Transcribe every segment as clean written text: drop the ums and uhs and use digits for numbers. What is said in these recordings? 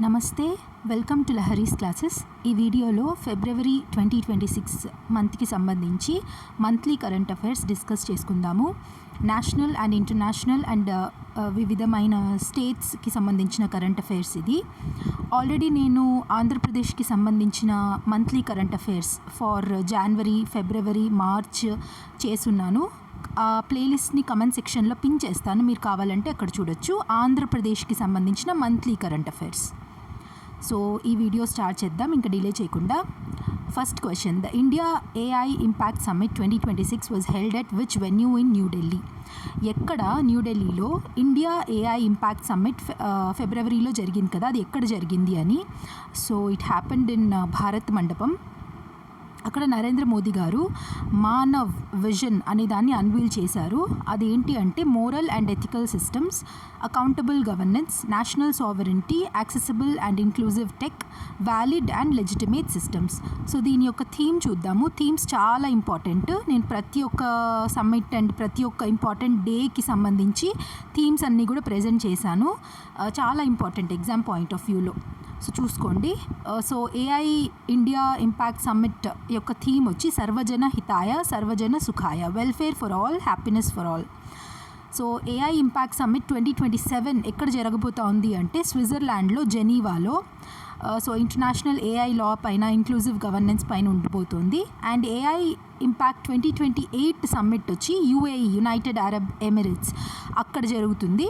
నమస్తే, welcome to Lahari's classes. ఈ వీడియోలో ఫిబ్రవరి 2026 మంత్కి సంబంధించి మంత్లీ కరెంట్ అఫైర్స్ డిస్కస్ చేసుకుందాము. నేషనల్ అండ్ ఇంటర్నేషనల్ అండ్ వివిధమైన స్టేట్స్కి సంబంధించిన కరెంట్ అఫైర్స్ ఇది. ఆల్రెడీ నేను ఆంధ్రప్రదేశ్కి సంబంధించిన మంత్లీ కరెంట్ అఫైర్స్ ఫార్ జనవరి, ఫిబ్రవరి, మార్చ్ చేసున్నాను. ఆ ప్లేలిస్ట్ని కమెంట్ సెక్షన్లో పిన్ చేస్తాను, మీరు కావాలంటే అక్కడ చూడొచ్చు. ఆంధ్రప్రదేశ్కి సంబంధించిన మంత్లీ కరెంట్ అఫైర్స్. సో ఈ వీడియో స్టార్ట్ చేద్దాం ఇంకా డిలే చేయకుండా. First question, the India AI impact summit 2026 was held at which venue in New Delhi? ఎక్కడ? న్యూఢిల్లీలో ఇండియా AI ఇంపాక్ట్ సమ్మిట్ ఫిబ్రవరిలో జరిగింది కదా, అది ఎక్కడ జరిగింది అని. So it happened in Bharat మండపం. అక్కడ నరేంద్ర మోదీ గారు మానవ్ విజన్ అనే దాన్ని అన్వీల్ చేశారు. అదేంటి అంటే moral and ethical systems, accountable governance, national sovereignty, accessible and inclusive tech, valid and legitimate systems. So దీని యొక్క థీమ్ చూద్దాము. థీమ్స్ చాలా ఇంపార్టెంట్. నేను ప్రతి ఒక్క సమ్మిట్ అండ్ ప్రతి ఒక్క ఇంపార్టెంట్ డేకి సంబంధించి థీమ్స్ అన్నీ కూడా ప్రజెంట్ చేశాను. చాలా ఇంపార్టెంట్ ఎగ్జామ్ పాయింట్ ఆఫ్ వ్యూలో. సో చూసుకోండి. So AI India impact summit యొక్క థీమ్ వచ్చి సర్వజన హితాయ, సర్వజన సుఖాయ, welfare for all, happiness for all. So AI impact summit 2027 ఎక్కడ జరగబోతోంది అంటే స్విట్జర్లాండ్లో, జెనీవాలో. సో ఇంటర్నేషనల్ AI లా పైన, ఇంక్లూజివ్ గవర్నెన్స్ పైన ఉండిపోతుంది. అండ్ AI ఇంపాక్ట్ 2028 సమ్మిట్ వచ్చి UAE, యునైటెడ్ అరబ్ ఎమిరేట్స్, అక్కడ జరుగుతుంది.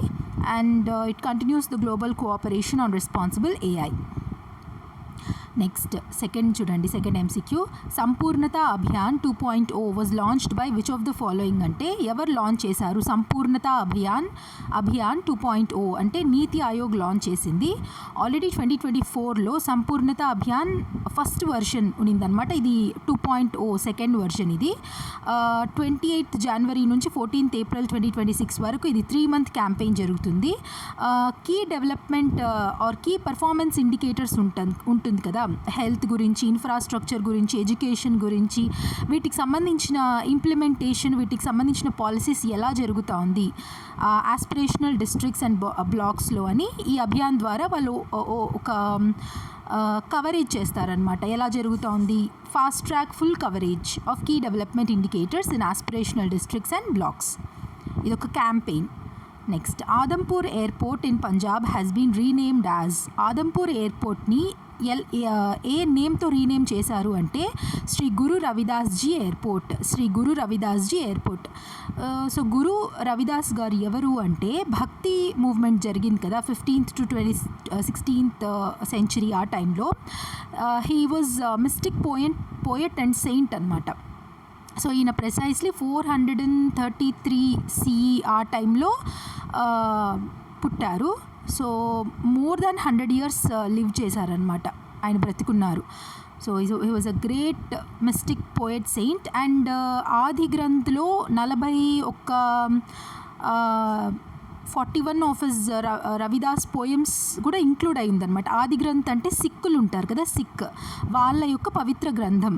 And it continues the global cooperation on responsible AI. Next second చూడండి, సెకండ్ MCQ. సంపూర్ణత Abhiyan 2.0 was launched by which of the following అంటే ఎవరు లాంచ్ చేశారు? సంపూర్ణత అభియాన్ 2.0 అంటే నీతి ఆయోగ్ లాంచ్ చేసింది. ఆల్రెడీ 2024లో సంపూర్ణత అభియాన్ ఫస్ట్ వర్షన్ ఉన్నిందనమాట. ఇది 2.0 సెకండ్ వర్షన్. ఇది 28 జనవరి నుంచి 14 ఏప్రిల్ 2026 వరకు ఇది 3 month క్యాంపెయిన్ జరుగుతుంది. Key development or key performance indicators ఉంటుంది కదా, హెల్త్ గురించి, ఇన్ఫ్రాస్ట్రక్చర్ గురించి, ఎడ్యుకేషన్ గురించి, వీటికి సంబంధించిన ఇంప్లిమెంటేషన్, వీటికి సంబంధించిన పాలసీస్ ఎలా జరుగుతూ ఉంది ఆస్పిరేషనల్ డిస్ట్రిక్ట్స్ అండ్ బ్లాక్స్లో అని ఈ అభియాన్ ద్వారా వాళ్ళు ఒక కవరేజ్ చేస్తారనమాట. ఎలా జరుగుతోంది? Fast track full coverage of key development indicators in aspirational districts and blocks. ఇదొక campaign. Next, Adampur airport in Punjab has been renamed as. Adampur ఎయిర్పోర్ట్ని ఏ నేమ్తో రీనేమ్ చేశారు అంటే Shri Guru Ravidas ji airport. Shri Guru Ravidas ji airport. So Guru Ravidas గారు ఎవరు అంటే భక్తి మూవ్మెంట్ జరిగింది కదా 15th to 16th century ఆ టైంలో. He was mystic poet and saint అనమాట. సో ఈయన ప్రెసైజ్లీ 433 CE ఆ టైంలో పుట్టారు. So more than 100 years live చేశారనమాట, ఆయన బ్రతికున్నారు. So he was a great mystic poet saint. And Adi గ్రంథ్లో 41 ఆఫ్ హిజ్ రవిదాస్ పోయమ్స్ కూడా ఇంక్లూడ్ అయిందనమాట. ఆది గ్రంథ్ అంటే సిక్కులు ఉంటారు కదా, సిక్ వాళ్ళ యొక్క పవిత్ర గ్రంథం.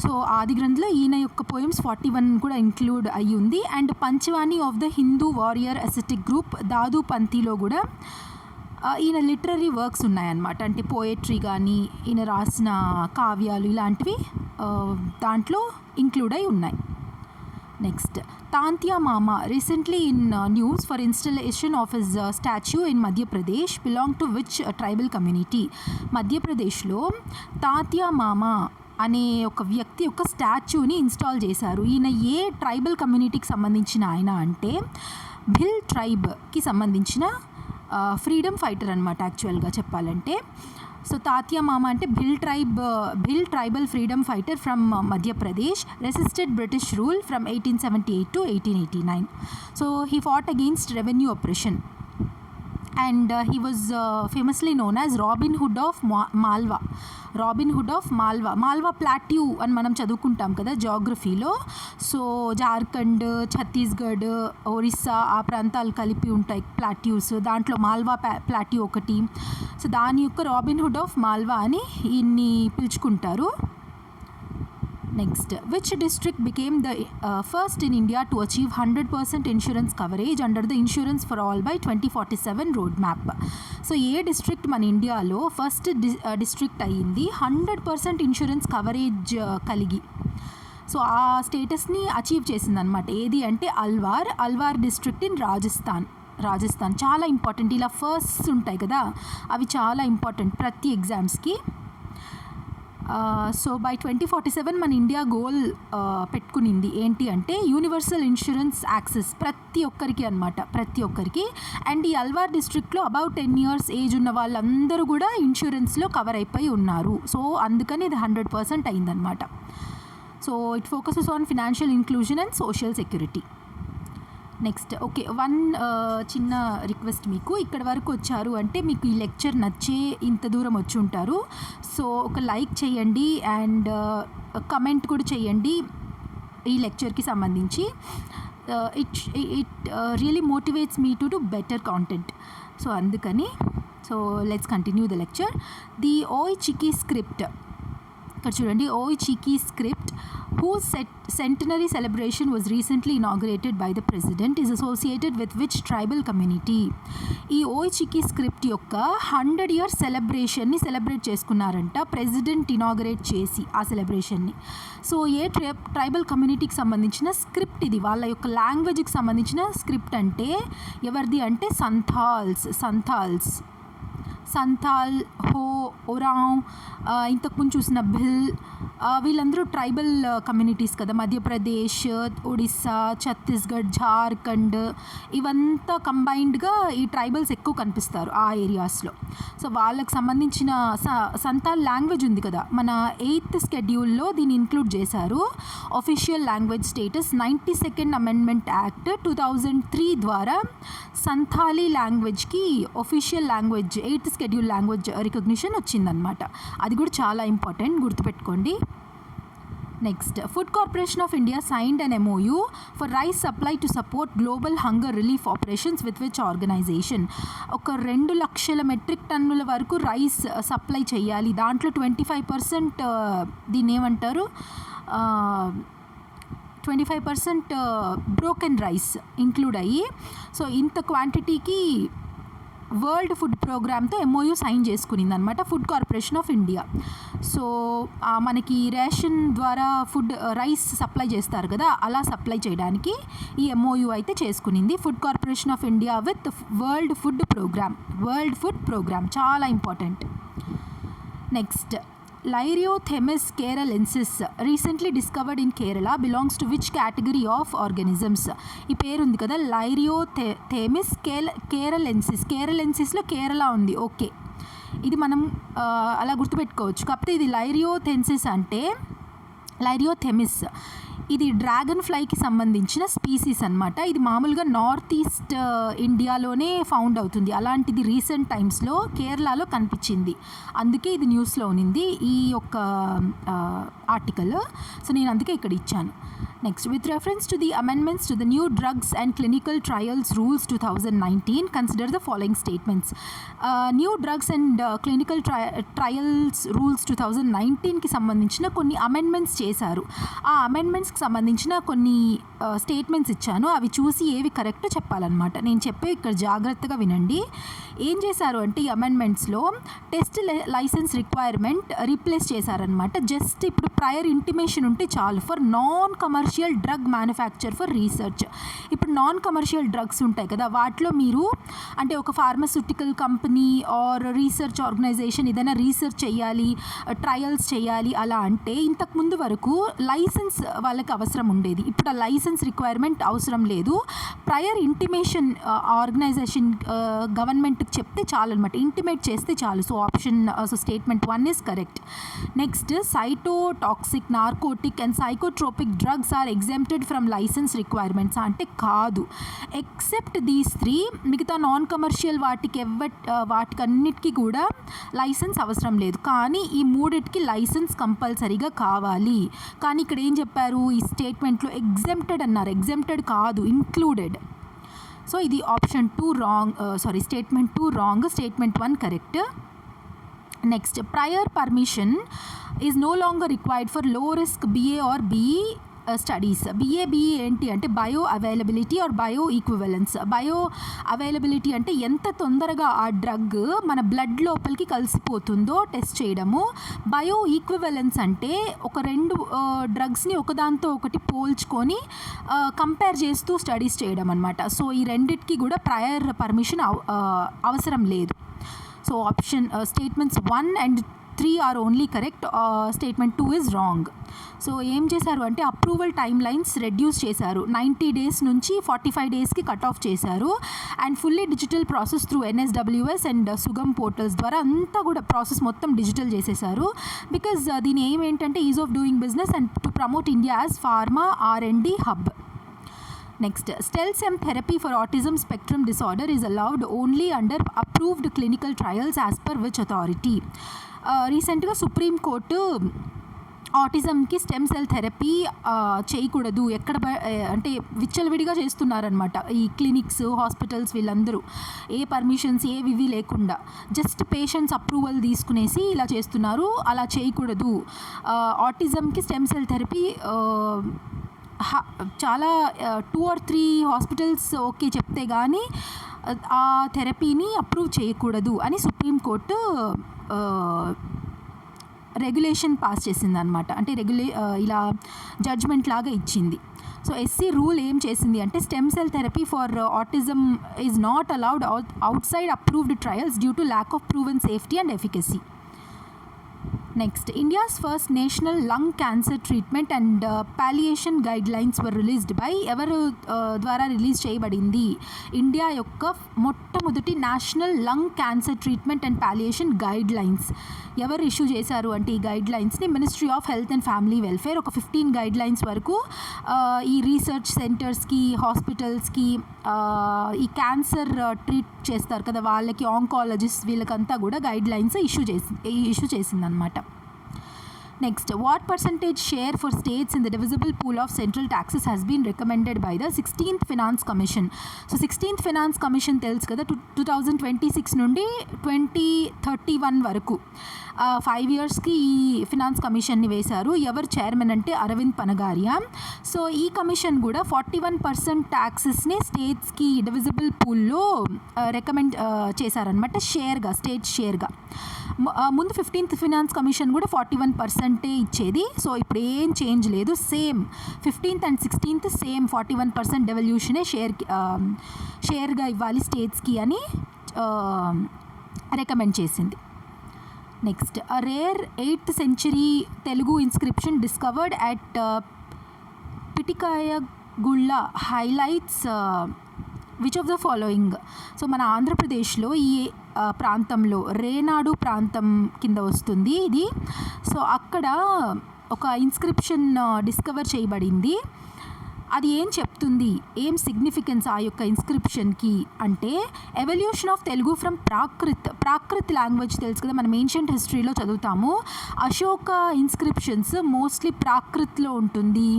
సో ఆది గ్రంథ్లో ఈయన యొక్క పోయమ్స్ 41 కూడా ఇంక్లూడ్ అయ్యి ఉంది. And Panchvani of the Hindu warrior ascetic group Dadu పంథీలో కూడా ఈయన లిటరరీ వర్క్స్ ఉన్నాయన్నమాట. అంటే పోయట్రీ కానీ, ఈయన రాసిన కావ్యాలు ఇలాంటివి దాంట్లో ఇంక్లూడ్ అయి ఉన్నాయి. నెక్స్ట్, తాంత్యా మామా recently in news for installation of his statue in Madhya Pradesh belong to which tribal community? మధ్యప్రదేశ్లో తాంత్యా మామా అనే ఒక వ్యక్తి యొక్క స్టాచ్యూని ఇన్స్టాల్ చేశారు. ఈయన ఏ ట్రైబల్ కమ్యూనిటీకి సంబంధించిన ఆయన అంటే భిల్ ట్రైబ్కి సంబంధించిన ఫ్రీడమ్ ఫైటర్ అనమాట యాక్చువల్గా చెప్పాలంటే. సో తాత్యా మామ అంటే Bhil tribal freedom fighter from Madhya Pradesh, resisted British rule from 1878 to 1889. So he fought against revenue operation and he was famously known as Robin Hood of Malwa. Robin Hood of Malwa plateau అని మనం చదువుకుంటాం కదా జాగ్రఫీలో. So Jharkhand, Chhattisgarh, Orissa ఆ ప్రాంతాలు కలిపి ఉంటాయి ప్లాట్యూస్. దాంట్లో మాల్వా ప్లాట్యూ ఒకటి. సో దాని యొక్క రాబిన్ హుడ్ ఆఫ్ మాల్వా అని ఈయన్ని పిలుచుకుంటారు. Next, which district became the first in India to achieve 100% insurance coverage under the insurance for all by 2047 road map. So A district మన ఇండియాలో ఫస్ట్ డిస్ట్రిక్ట్ అయ్యింది 100% ఇన్సూరెన్స్ కవరేజ్ కలిగి? So ఆ స్టేటస్ని achieve చేసిందనమాట. ఏది అంటే అల్వార్ డిస్ట్రిక్ట్ ఇన్ రాజస్థాన్. చాలా important. ఇలా ఫస్ట్స్ ఉంటాయి కదా, అవి చాలా ఇంపార్టెంట్ ప్రతి ఎగ్జామ్స్కి. సో బై 2047 మన ఇండియా గోల్ పెట్టుకునింది ఏంటి అంటే యూనివర్సల్ ఇన్సూరెన్స్ యాక్సెస్ ప్రతి ఒక్కరికి. అండ్ ఈ అల్వార్ డిస్ట్రిక్ట్లో అబౌట్ 10 years ఏజ్ ఉన్న వాళ్ళందరూ కూడా ఇన్సూరెన్స్లో కవర్ అయిపోయి ఉన్నారు. సో అందుకని ఇది 100% అయిందనమాట. So it focuses on financial inclusion and social security. Next, okay, one చిన్న రిక్వెస్ట్, మీకు ఇక్కడ వరకు వచ్చారు అంటే మీకు ఈ లెక్చర్ నచ్చే ఇంత దూరం వచ్చి ఉంటారు. సో ఒక లైక్ చేయండి అండ్ కమెంట్ కూడా చేయండి ఈ లెక్చర్కి సంబంధించి. It really motivates me to do better content. So అందుకని let's continue the lecture. The Ol Chiki script, ఇక్కడ చూడండి, Ol Chiki script whose centenary celebration was recently inaugurated by the president is associated with which tribal community? ఈ ఓయ్ Chiki script యొక్క 100 years సెలబ్రేషన్ని celebrate చేసుకున్నారంట president inaugurate చేసి ఆ సెలబ్రేషన్ని. So ఏ tribal కమ్యూనిటీకి సంబంధించిన స్క్రిప్ట్ ఇది, వాళ్ళ యొక్క లాంగ్వేజ్కి సంబంధించిన స్క్రిప్ట్ అంటే ఎవరిది అంటే సంతాల్, హో, ఒరావ్, ఇంతకుముందు చూసిన భిల్, వీళ్ళందరూ ట్రైబల్ కమ్యూనిటీస్ కదా. మధ్యప్రదేశ్, ఒడిస్సా, ఛత్తీస్గఢ్, ఝార్ఖండ్ ఇవంతా కంబైన్డ్గా ఈ ట్రైబల్స్ ఎక్కువ కనిపిస్తారు ఆ ఏరియాస్లో. సో వాళ్ళకి సంబంధించిన సంతాల్ లాంగ్వేజ్ ఉంది కదా, మన 8th షెడ్యూల్లో దీన్ని ఇంక్లూడ్ చేశారు. Official language status 92nd amendment act 2003 ద్వారా సంతాలీ లాంగ్వేజ్కి official language 8th schedule language recognition వచ్చిందనమాట. అది కూడా చాలా ఇంపార్టెంట్, గుర్తుపెట్టుకోండి. Next, food corporation of India signed an MOU for rice supply to support global hunger relief operations with which organisation. ఒక 2 లక్షల metric టన్నుల వరకు రైస్ సప్లై చేయాలి. దాంట్లో 25% దీన్ని ఏమంటారు, 25% బ్రోకెన్ రైస్ ఇంక్లూడ్ అయ్యి, సో ఇంత క్వాంటిటీకి వరల్డ్ ఫుడ్ ప్రోగ్రామ్తో MOU సైన్ చేసుకునింది అనమాట food corporation of India. So మనకి రేషన్ ద్వారా రైస్ సప్లై చేస్తారు కదా, అలా సప్లై చేయడానికి ఈ MOU అయితే చేసుకునింది food corporation of India with world food programme. చాలా important. Next, Lyriothemis carolensis recently discovered in Kerala belongs to which category of organisms? ఈ పేరు ఉంది కదా, Lyriothemis carolensis లో కేరళ ఉంది. ఓకే, ఇది మనం అలా గుర్తుపెట్టుకోవచ్చు. కాకపోతే ఇది లైరియోథెమిస్ ఇది డ్రాగన్ ఫ్లైకి సంబంధించిన స్పీసీస్ అనమాట. ఇది మామూలుగా నార్త్ ఈస్ట్ ఇండియాలోనే ఫౌండ్ అవుతుంది. అలాంటిది రీసెంట్ టైమ్స్లో కేరళలో కనిపించింది, అందుకే ఇది న్యూస్లో ఉన్నింది ఈ యొక్క ఆర్టికల్. సో నేను అందుకే ఇక్కడ ఇచ్చాను. Next, with reference to the amendments to the new drugs and clinical trials rules 2019 consider the following statements. New drugs and clinical trials rules 2019కి సంబంధించిన కొన్ని అమెండ్మెంట్స్ చేశారు. ఆ అమెండ్మెంట్స్కి సంబంధించిన కొన్ని స్టేట్మెంట్స్ ఇచ్చాను, అవి చూసి ఏవి కరెక్ట్ చెప్పాలన్నమాట. నేను చెప్పే ఇక్కడ జాగ్రత్తగా వినండి. ఏం చేశారు అంటే ఈ అమెండ్మెంట్స్లో టెస్ట్ లైసెన్స్ రిక్వైర్మెంట్ రీప్లేస్ చేశారనమాట. జస్ట్ ఇప్పుడు ప్రయర్ ఇంటిమేషన్ ఉంటే చాలు for non commercial drug manufacture for research. ఇప్పుడు నాన్ కమర్షియల్ డ్రగ్స్ ఉంటాయి కదా, వాటిలో మీరు అంటే ఒక pharmaceutical company or research organisation ఏదైనా రీసెర్చ్ చేయాలి, ట్రయల్స్ చేయాలి అలా అంటే ఇంతకుముందు వరకు లైసెన్స్ వాళ్ళకి అవసరం ఉండేది. ఇప్పుడు ఆ లైసెన్స్ రిక్వైర్మెంట్ అవసరం లేదు. ప్రయర్ ఇంటిమేషన్ ఆర్గనైజేషన్ గవర్నమెంట్కి చెప్తే చాలు అనమాట, ఇంటిమేట్ చేస్తే చాలు. So statement 1 is correct. Next, cytotoxic, narcotic and psychotropic drugs are exempted from licence requirements అంటే కాదు. ఎక్సెప్ట్ దీస్ 3 మిగతా నాన్ కమర్షియల్ వాటికన్నిటికీ కూడా లైసెన్స్ అవసరం లేదు, కానీ ఈ 3టికి లైసెన్స్ కంపల్సరీగా కావాలి. కానీ ఇక్కడ ఏం చెప్పారు ఈ స్టేట్మెంట్లో, ఎగ్జెంప్టెడ్ అన్నారు. ఎగ్జెంప్టెడ్ కాదు, ఇంక్లూడెడ్. సో ఇది option 2 wrong, statement 2 wrong, statement 1 correct. Next prior permission is no longer required for low risk BA or BE studies. BE ఏంటి అంటే bio availability are bio equivalence. Bio availability అంటే ఎంత తొందరగా ఆ drug మన blood లోపలికి కలిసిపోతుందో test చేయడము. Bio equivalence అంటే ఒక రెండు డ్రగ్స్ని ఒకదాంతో ఒకటి పోల్చుకొని కంపేర్ చేస్తూ స్టడీస్ చేయడం అనమాట. సో ఈ రెండిటికి కూడా ప్రయర్ పర్మిషన్ అవసరం లేదు. So option statements 1 and 3 are only correct. Statement 2 is wrong. So ఏం చేశారు అంటే అప్రూవల్ టైమ్ లైన్స్ రెడ్యూస్ చేశారు. 90 days నుంచి 45 daysకి కట్ ఆఫ్ చేశారు. And fully digital process through NSWS and Sugam portals ద్వారా అంతా కూడా ప్రాసెస్ మొత్తం డిజిటల్ చేసేసారు. బికాజ్ దీని ఏం ఏంటంటే is of doing business and to promote India as pharma R&D hub. Next, stem cell therapy for autism spectrum disorder is allowed only under approved clinical trials as per which authority? రీసెంట్గా supreme court ఆటిజంకి stem cell therapy చేయకూడదు ఎక్కడ అంటే విచ్చలవిడిగా చేస్తున్నారనమాట ఈ clinics hospitals వీళ్ళందరూ ఏ permissions ఏవి లేకుండా జస్ట్ పేషెంట్స్ అప్రూవల్ తీసుకునేసి ఇలా చేస్తున్నారు. అలా చేయకూడదు. ఆటిజంకి స్టెమ్ సెల్ థెరపీ చాలా 2 or 3 హాస్పిటల్స్ ఓకే చెప్తే కానీ ఆ థెరపీని అప్రూవ్ చేయకూడదు అని సుప్రీంకోర్టు రెగ్యులేషన్ పాస్ చేసిందనమాట. అంటే ఇలా జడ్జ్మెంట్ లాగా ఇచ్చింది. సో SC రూల్ ఏం చేసింది అంటే stem cell therapy for autism is not allowed outside approved trials due to lack of proven safety and efficacy. Next, India's first national lung cancer treatment and palliation guidelines were released by ఎవరు ద్వారా రిలీజ్ చేయబడింది? India యొక్క మొట్టమొదటి national lung cancer treatment and palliation guidelines ఎవరు issue చేశారు అంటే ఈ గైడ్ లైన్స్ని ministry of health and family welfare ఒక 15 గైడ్ లైన్స్ వరకు ఈ రీసెర్చ్ సెంటర్స్కి హాస్పిటల్స్కి ఈ క్యాన్సర్ ట్రీట్ చేస్తారు కదా వాళ్ళకి ఆంకాలజిస్ట్ వీళ్ళకంతా కూడా గైడ్ లైన్స్ ఇష్యూ చేసిందనమాట. Next, what percentage share for states in the divisible pool of central taxes has been recommended by the 16th Finance Commission? So 16th Finance Commission tells kada 2026 నుండి 2031 వరకు 5 yearsకి ఈ finance కమిషన్ని వేశారు. ఎవరు chairman అంటే Arvind Panagariya. So ఈ commission కూడా 41% ట్యాక్సెస్ని స్టేట్స్కి divisible పూల్లో రికమెండ్ చేశారనమాట స్టేట్ షేర్గా. ముందు 15th ఫినాన్స్ కమిషన్ కూడా 41% ఇచ్చేది. సో ఇప్పుడు ఏం చేంజ్ లేదు, same 15th and 16th same 41% డెవల్యూషనే షేర్గా ఇవ్వాలి స్టేట్స్కి అని రికమెండ్ చేసింది. Next, rare 8th century Telugu inscription discovered at Pitikayagulla highlights which of the following? So మన ఆంధ్రప్రదేశ్లో ఈ ప్రాంతంలో రేనాడు ప్రాంతం కింద వస్తుంది ఇది. సో అక్కడ ఒక ఇన్స్క్రిప్షన్ డిస్కవర్ చేయబడింది. అది ఏం చెప్తుంది, ఏం సిగ్నిఫికెన్స్ ఆ యొక్క ఇన్స్క్రిప్షన్కి అంటే evolution of Telugu from Prakrit language తెలుసు కదా, మనం ఏన్షియంట్ హిస్టరీలో చదువుతాము. అశోక ఇన్స్క్రిప్షన్స్ మోస్ట్లీ ప్రాకృత్లో ఉంటుంది,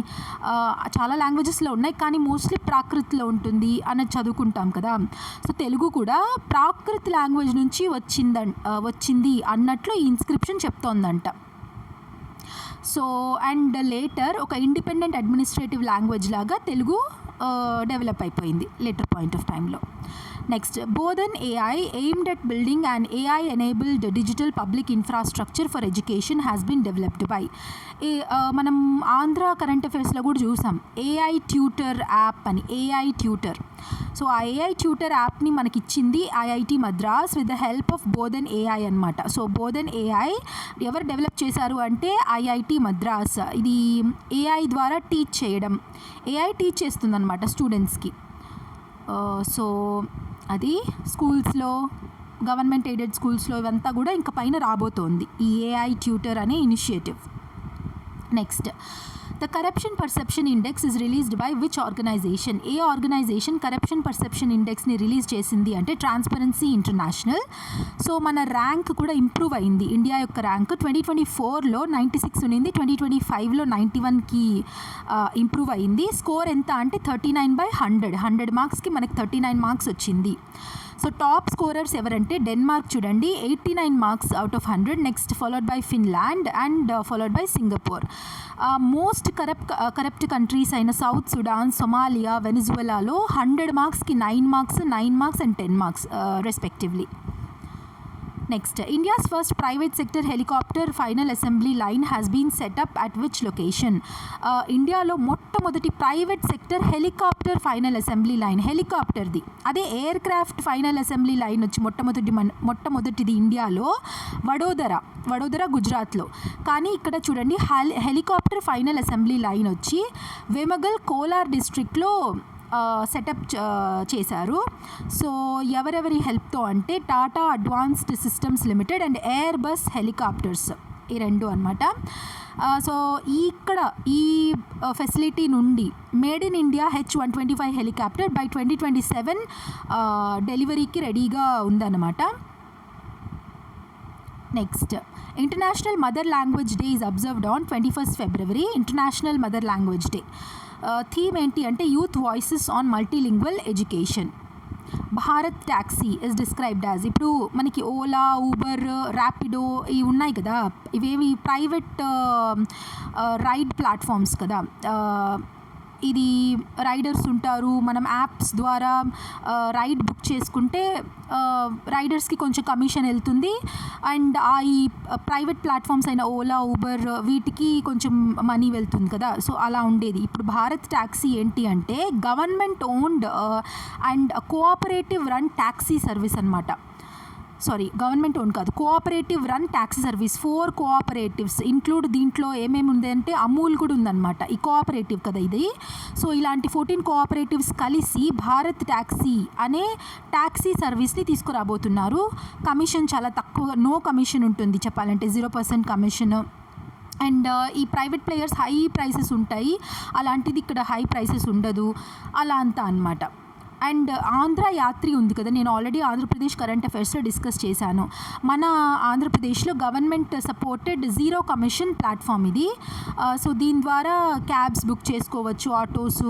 చాలా లాంగ్వేజెస్లో ఉన్నాయి కానీ మోస్ట్లీ ప్రాకృత్లో ఉంటుంది అని చదువుకుంటాం కదా. సో తెలుగు కూడా ప్రాకృత్ లాంగ్వేజ్ నుంచి వచ్చింది అన్నట్లు ఈ ఇన్స్క్రిప్షన్ చెప్తోందంట. సో అండ్ లేటర్ ఒక ఇండిపెండెంట్ అడ్మినిస్ట్రేటివ్ లాంగ్వేజ్ లాగా తెలుగు డెవలప్ అయిపోయింది లేటర్ పాయింట్ ఆఫ్ టైంలో. Next, Bodhan AI aimed at building an AI enabled digital public infrastructure for education has been developed by మనం ఆంధ్ర కరెంట్ అఫైర్స్లో కూడా చూసాం AI ట్యూటర్ యాప్ అని. AI tutor, so ఆ AI tutor యాప్ని మనకి ఇచ్చింది IIT Madras with the help of Bodhan AI అనమాట. So Bodhan AI ఎవరు డెవలప్ చేశారు అంటే IIT మద్రాస్. ఇది AI ద్వారా టీచ్ చేయడం, AI టీచ్ చేస్తుందన్నమాట స్టూడెంట్స్కి. సో అది స్కూల్స్లో గవర్నమెంట్ ఎయిడెడ్ స్కూల్స్లో ఇవంతా కూడా ఇంకా పైన రాబోతోంది ఈ AI ట్యూటర్ అనే initiative. Next, the corruption perception index is released by which organisation? ఏ ఆర్గనైజేషన్ కరప్షన్ పర్సెప్షన్ ఇండెక్స్ని రిలీజ్ చేసింది అంటే ట్రాన్స్పరెన్సీ ఇంటర్నేషనల్. సో మన ర్యాంక్ కూడా ఇంప్రూవ్ అయింది. ఇండియా యొక్క ర్యాంక్ 2024లో 96 ఉన్నింది, 2025లో 91కి ఇంప్రూవ్ అయింది. స్కోర్ ఎంత అంటే 39/100 మార్క్స్కి మనకి 39 మార్క్స్ వచ్చింది. సో టాప్ స్కోరర్స్ ఎవరంటే డెన్మార్క్ చూడండి 89 marks out of 100, next followed by Finland and followed by Singapore. Most corrupt countries అయిన సౌత్ సుడాన్, సొమాలియా, వెనిజువెలాలో 100 మార్క్స్కి 9 marks and 10 marks respectively. Next, India's first private sector helicopter final assembly line has been set up at which location? ఇండియాలో మొట్టమొదటి private sector helicopter final assembly line, హెలికాప్టర్ది. అదే aircraft final assembly line వచ్చి మొట్టమొదటిది ఇండియాలో వడోదర గుజరాత్లో. కానీ ఇక్కడ చూడండి హెలికాప్టర్ ఫైనల్ అసెంబ్లీ లైన్ వచ్చి వెమగల్ కోలార్ డిస్ట్రిక్ట్లో సెటప్ చేశారు. సో ఎవరెవరి హెల్ప్తో అంటే Tata advanced systems limited and air bus helicopters, ఈ రెండు అనమాట. సో ఇక్కడ ఈ ఫెసిలిటీ నుండి made in India H-125 helicopter by 2027 డెలివరీకి రెడీగా ఉందన్నమాట. Next, international mother language day is observed on 21st February, international mother language day. Theme ఏంటి అంటే youth voices on multilingual education. Bharat taxi is described as, ఇప్పుడు మనకి Ola, Uber, Rapido ఇవి ఉన్నాయి కదా, ఇవేవి ప్రైవేట్ రైడ్ ప్లాట్ఫామ్స్ కదా. ఇది రైడర్స్ ఉంటారు, మనం యాప్స్ ద్వారా రైడ్ బుక్ చేసుకుంటే రైడర్స్కి కొంచెం కమిషన్ వెళ్తుంది అండ్ ఈ ప్రైవేట్ ప్లాట్ఫామ్స్ అయిన ఓలా, ఊబర్ వీటికి కొంచెం మనీ వెళ్తుంది కదా. సో అలా ఉండేది. ఇప్పుడు భారత్ ట్యాక్సీ ఏంటి అంటే government owned and cooperative run taxi service అనమాట. గవర్నమెంట్ ఓన్ కాదు, cooperative run taxi service. 4 cooperatives include, దీంట్లో ఏమేమి ఉంది అంటే అమూల్ కూడా ఉందన్నమాట, ఈ కోఆపరేటివ్ కదా ఇది. సో ఇలాంటి 14 కోఆపరేటివ్స్ కలిసి భారత్ ట్యాక్సీ అనే ట్యాక్సీ సర్వీస్ని తీసుకురాబోతున్నారు. కమిషన్ చాలా తక్కువ, నో కమిషన్ ఉంటుంది చెప్పాలంటే, 0% కమిషన్. అండ్ ఈ ప్రైవేట్ ప్లేయర్స్ హై ప్రైసెస్ ఉంటాయి, అలాంటిది ఇక్కడ హై ప్రైసెస్ ఉండదు, అలా అంతా అనమాట. అండ్ ఆంధ్ర యాత్రి ఉంది కదా, నేను ఆల్రెడీ ఆంధ్రప్రదేశ్ కరెంట్ అఫైర్స్లో డిస్కస్ చేశాను. మన ఆంధ్రప్రదేశ్లో గవర్నమెంట్ సపోర్టెడ్ 0 కమిషన్ ప్లాట్ఫామ్ ఇది. సో దీని ద్వారా క్యాబ్స్ బుక్ చేసుకోవచ్చు, ఆటోస్,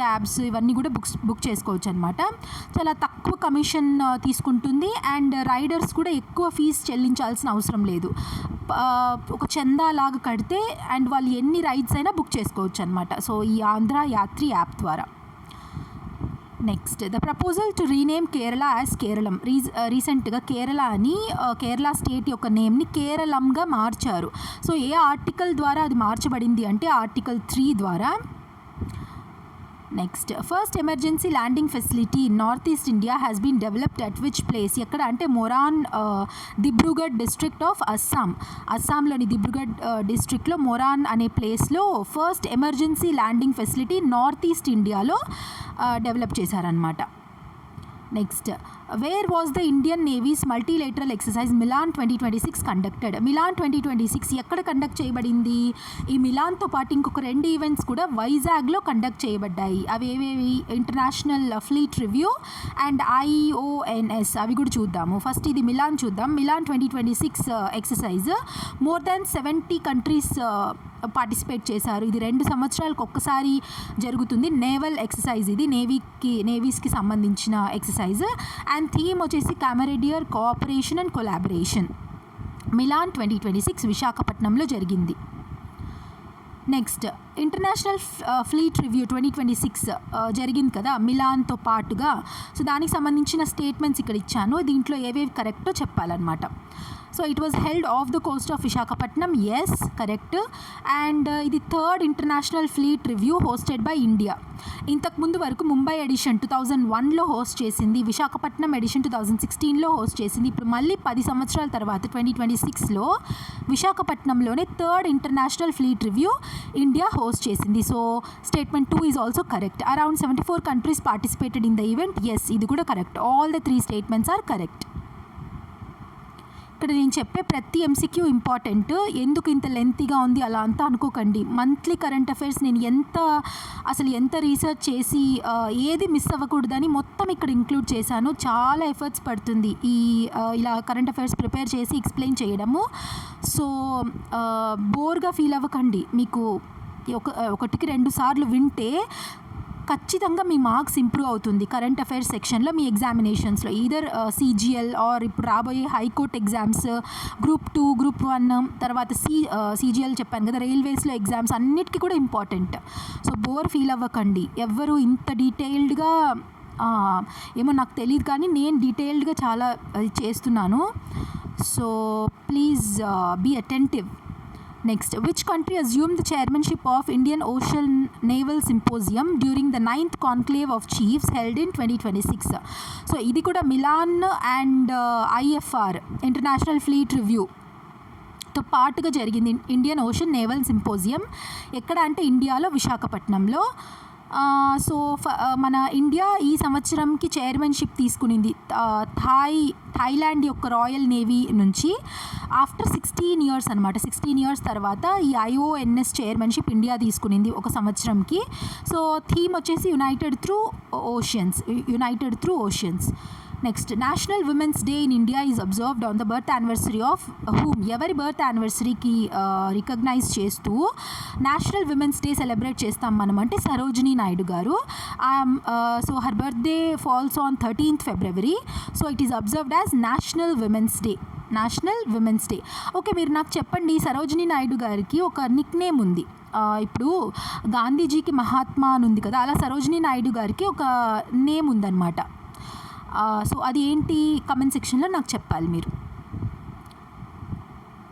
క్యాబ్స్ ఇవన్నీ కూడా బుక్ చేసుకోవచ్చు అనమాట. చాలా తక్కువ కమిషన్ తీసుకుంటుంది అండ్ రైడర్స్ కూడా ఎక్కువ ఫీజు చెల్లించాల్సిన అవసరం లేదు. ఒక చందా లాగా కడితే అండ్ వాళ్ళు ఎన్ని రైడ్స్ అయినా బుక్ చేసుకోవచ్చు అనమాట. సో ఈ ఆంధ్ర యాత్రి యాప్ ద్వారా. Next, the proposal to rename Kerala as Keralam. రీసెంట్గా కేరళ అని కేరళ స్టేట్ యొక్క నేమ్ని కేరళంగా మార్చారు. సో ఏ ఆర్టికల్ ద్వారా అది మార్చబడింది అంటే ఆర్టికల్ 3 ద్వారా. Next, first emergency landing facility in north east India has been developed at which place? ఎక్కడ అంటే మొరాన్, దిబ్రూగఢ్ డిస్ట్రిక్ట్ ఆఫ్ అస్సాంలోని దిబ్రూగఢ్ డిస్ట్రిక్ట్లో మొరాన్ అనే ప్లేస్లో first emergency landing facility north east ఇండియాలో డెవలప్ చేశారనమాట. Next, where was the Indian navy's multilateral exercise Milan 2026 conducted? Milan 2026 ఎక్కడ conduct చేయబడింది? ఈ మిలాన్తో పాటు ఇంకొక 2 ఈవెంట్స్ కూడా వైజాగ్లో కండక్ట్ చేయబడ్డాయి. అవి ఏవేవి? International fleet review and IONS, అవి కూడా చూద్దాము. ఫస్ట్ ఇది మిలాన్ చూద్దాం. Milan 2026 exercise more than 70 countries participate చేశారు. ఇది 2 సంవత్సరాలకు ఒక్కసారి జరుగుతుంది. నేవల్ ఎక్సర్సైజ్, ఇది నేవీస్కి సంబంధించిన ఎక్సర్సైజ్. అండ్ థీమ్ వచ్చేసి కామరేడియర్, కోఆపరేషన్ అండ్ కొలాబరేషన్. మిలాన్ 2026 విశాఖపట్నంలో జరిగింది. నెక్స్ట్, ఇంటర్నేషనల్ ఫ్లీట్ రివ్యూ 2026 జరిగింది కదా మిలాన్తో పాటుగా. సో దానికి సంబంధించిన స్టేట్మెంట్స్ ఇక్కడ ఇచ్చాను, దీంట్లో ఏవేవి కరెక్టో చెప్పాలన్నమాట. So it was held off the coast of Visakhapatnam, yes correct. And ఇది 3rd international fleet review hosted by India. ఇంతకుముందు వరకు ముంబై ఎడిషన్ 2001లో హోస్ట్ చేసింది, విశాఖపట్నం ఎడిషన్ 2016లో హోస్ట్ చేసింది. ఇప్పుడు మళ్ళీ 10 సంవత్సరాల తర్వాత 2026లో విశాఖపట్నంలోనే 3rd international fleet review India host చేసింది. So statement 2 is also correct. Around 74 countries participated in the event, yes ఇది కూడా కరెక్ట్. All the 3 statements are correct. ఇక్కడ నేను చెప్పే ప్రతి MCQ ఇంపార్టెంట్. ఎందుకు ఇంత లెంతీగా ఉంది అలా అంతా అనుకోకండి. మంత్లీ కరెంట్ అఫైర్స్ నేను ఎంత రీసెర్చ్ చేసి ఏది మిస్ అవ్వకూడదని మొత్తం ఇక్కడ ఇంక్లూడ్ చేశాను. చాలా ఎఫర్ట్స్ పడుతుంది ఇలా కరెంట్ అఫైర్స్ ప్రిపేర్ చేసి ఎక్స్ప్లెయిన్ చేయడము. సో బోర్గా ఫీల్ అవ్వకండి. మీకు 1కి 2 సార్లు వింటే ఖచ్చితంగా మీ మార్క్స్ ఇంప్రూవ్ అవుతుంది కరెంట్ అఫైర్స్ సెక్షన్లో మీ ఎగ్జామినేషన్స్లో. ఈదర్ CGL ఆర్ ఇప్పుడు రాబోయే హైకోర్ట్ ఎగ్జామ్స్, గ్రూప్ 2, గ్రూప్ 1, తర్వాత CGL చెప్పాను కదా, రైల్వేస్లో ఎగ్జామ్స్ అన్నిటికీ కూడా ఇంపార్టెంట్. సో బోర్ ఫీల్ అవ్వకండి. ఎవ్వరు ఇంత డీటెయిల్డ్గా ఏమో నాకు తెలియదు, కానీ నేను డీటెయిల్డ్గా చాలా చేస్తున్నాను. So please be attentive. Next, which country assumed the chairmanship of Indian Ocean Naval Symposium during the 9th Conclave of Chiefs held in 2026? So, ఇది కూడా Milan and IFR international fleet రివ్యూతో పాటుగా జరిగింది ఇండియన్ ఓషన్ నేవల్ సింపోజియం. ఎక్కడ అంటే ఇండియాలో విశాఖపట్నంలో. So మన ఇండియా ఈ సంవత్సరంకి చైర్మన్షిప్ తీసుకునింది థాయిలాండ్ యొక్క రాయల్ నేవీ నుంచి. ఆఫ్టర్ 16 years అనమాట. 16 years తర్వాత ఈ IONS చైర్మన్షిప్ ఇండియా తీసుకునింది ఒక సంవత్సరంకి. సో థీమ్ వచ్చేసి united through oceans. Next, national women's day in India is observed on the birth anniversary of whom. ఎవరి బర్త్ యానివర్సరీకి రికగ్నైజ్ చేస్తూ నేషనల్ విమెన్స్ డే సెలబ్రేట్ చేస్తాం మనం అంటే Sarojini Naidu garu. So her birthday falls on 13th February. So it is observed as national women's day. Okay, మీరు నాకు చెప్పండి, సరోజినీ నాయుడు గారికి ఒక నిక్ నేమ్ ఉంది. ఇప్పుడు గాంధీజీకి మహాత్మా అని ఉంది కదా, అలా సరోజినీ నాయుడు గారికి ఒక నేమ్ ఉందన్నమాట. సో అది ఏంటి కమెంట్ సెక్షన్లో నాకు చెప్పాలి మీరు.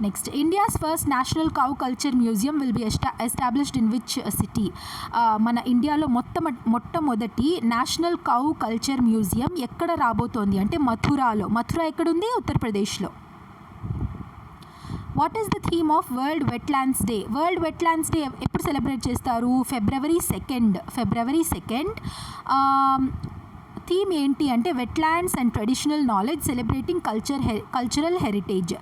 Next, India's first national cow culture museum will be established in which city? మన ఇండియాలో మొట్టమొదటి నేషనల్ కౌ కల్చర్ మ్యూజియం ఎక్కడ రాబోతోంది అంటే మథురాలో. మథుర ఎక్కడుంది? ఉత్తరప్రదేశ్లో. What is the theme of world wetlands day? World wetlands day ఎప్పుడు సెలబ్రేట్ చేస్తారు? February 2nd. థీమ్ ఏంటి అంటే wetlands and traditional knowledge celebrating cultural heritage.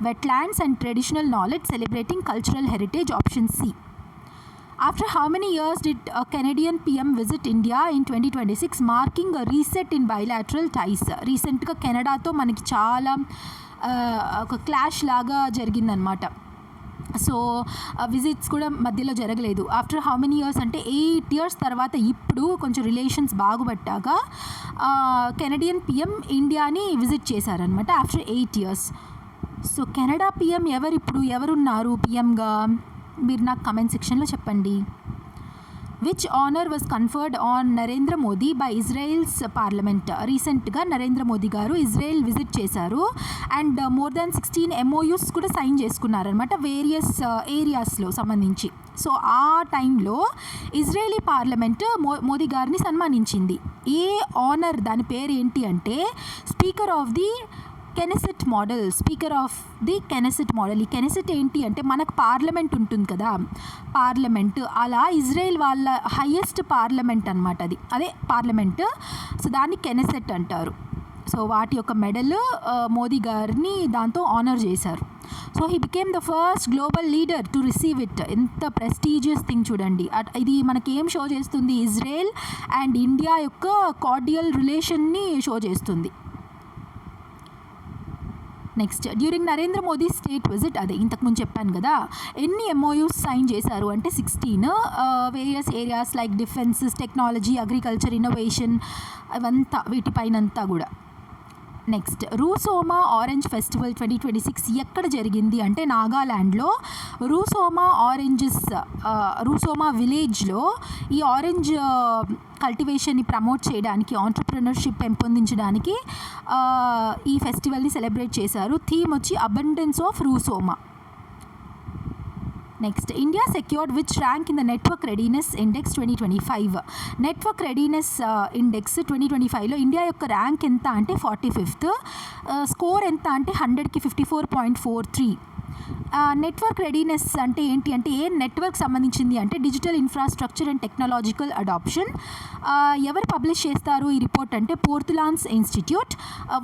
Wetlands and traditional knowledge celebrating cultural heritage, option C. After how many years did Canadian PM visit India in 2026 marking a reset in bilateral ties? రీసెంట్గా కెనడాతో మనకి చాలా ఒక clash లాగా జరిగిందనమాట. So visits కూడా మధ్యలో జరగలేదు. ఆఫ్టర్ హౌ మెనీ ఇయర్స్ అంటే 8 years తర్వాత ఇప్పుడు కొంచెం రిలేషన్స్ బాగుపట్టాక కెనడియన్ PM ఇండియాని విజిట్ చేశారనమాట after 8 years. So Canada PM ఎవరున్నారు PMగా? మీరు నాకు కమెంట్ సెక్షన్లో చెప్పండి. Which honour was conferred on Narendra Modi by Israel's parliament? రీసెంట్గా నరేంద్ర మోదీ గారు ఇజ్రాయెల్ విజిట్ చేశారు అండ్ మోర్ దాన్ 16 MOUs కూడా సైన్ చేసుకున్నారనమాట వేరియస్ ఏరియాస్లో సంబంధించి. సో ఆ టైంలో ఇజ్రాయేలీ పార్లమెంట్ మోదీ గారిని సన్మానించింది. ఏ ఆనర్, దాని పేరు ఏంటి అంటే స్పీకర్ ఆఫ్ ది కెనెసెట్ మోడల్. ఈ కెనెసెట్ ఏంటి అంటే మనకు పార్లమెంట్ ఉంటుంది కదా, పార్లమెంట్, అలా ఇజ్రాయెల్ వాళ్ళ హైయెస్ట్ పార్లమెంట్ అనమాట అదే పార్లమెంట్. సో దాన్ని కెనెసెట్ అంటారు. సో వాటి యొక్క మెడల్ మోదీ గారిని దాంతో ఆనర్ చేశారు. So he became the first global leader to receive it. ఎంత ప్రెస్టీజియస్ థింగ్ చూడండి. ఇది మనకి ఏం షో చేస్తుంది? ఇజ్రాయెల్ అండ్ ఇండియా యొక్క కార్డియల్ రిలేషన్ని షో చేస్తుంది. Next, during Narendra Modi state visit, అదే ఇంతకుముందు చెప్పాను కదా, ఎన్ని MOUs సైన్ చేశారు అంటే 16. Various areas like defences, technology, agriculture, innovation, అవంతా వీటిపైనంతా కూడా. నెక్స్ట్, రూసోమా ఆరెంజ్ ఫెస్టివల్ 2026 ఎక్కడ జరిగింది అంటే నాగాల్యాండ్లో రూసోమా విలేజ్లో ఈ ఆరెంజ్ కల్టివేషన్ని ప్రమోట్ చేయడానికి, ఆంటర్ప్రినర్షిప్ పెంపొందించడానికి ఈ ఫెస్టివల్ని సెలబ్రేట్ చేశారు. థీమ్ వచ్చి abundance of Rusoma. Next, India secured which rank in the network readiness index 2025? Network readiness index 2025లో ఇండియా యొక్క ర్యాంక్ ఎంత అంటే 45th. స్కోర్ ఎంత అంటే 100కి 54.43. నెట్వర్క్ రెడీనెస్ అంటే ఏంటి అంటే ఏ నెట్వర్క్ సంబంధించింది అంటే digital infrastructure and technological adoption. ఎవరు పబ్లిష్ చేస్తారు ఈ రిపోర్ట్ అంటే పోర్తులాన్స్ ఇన్స్టిట్యూట్.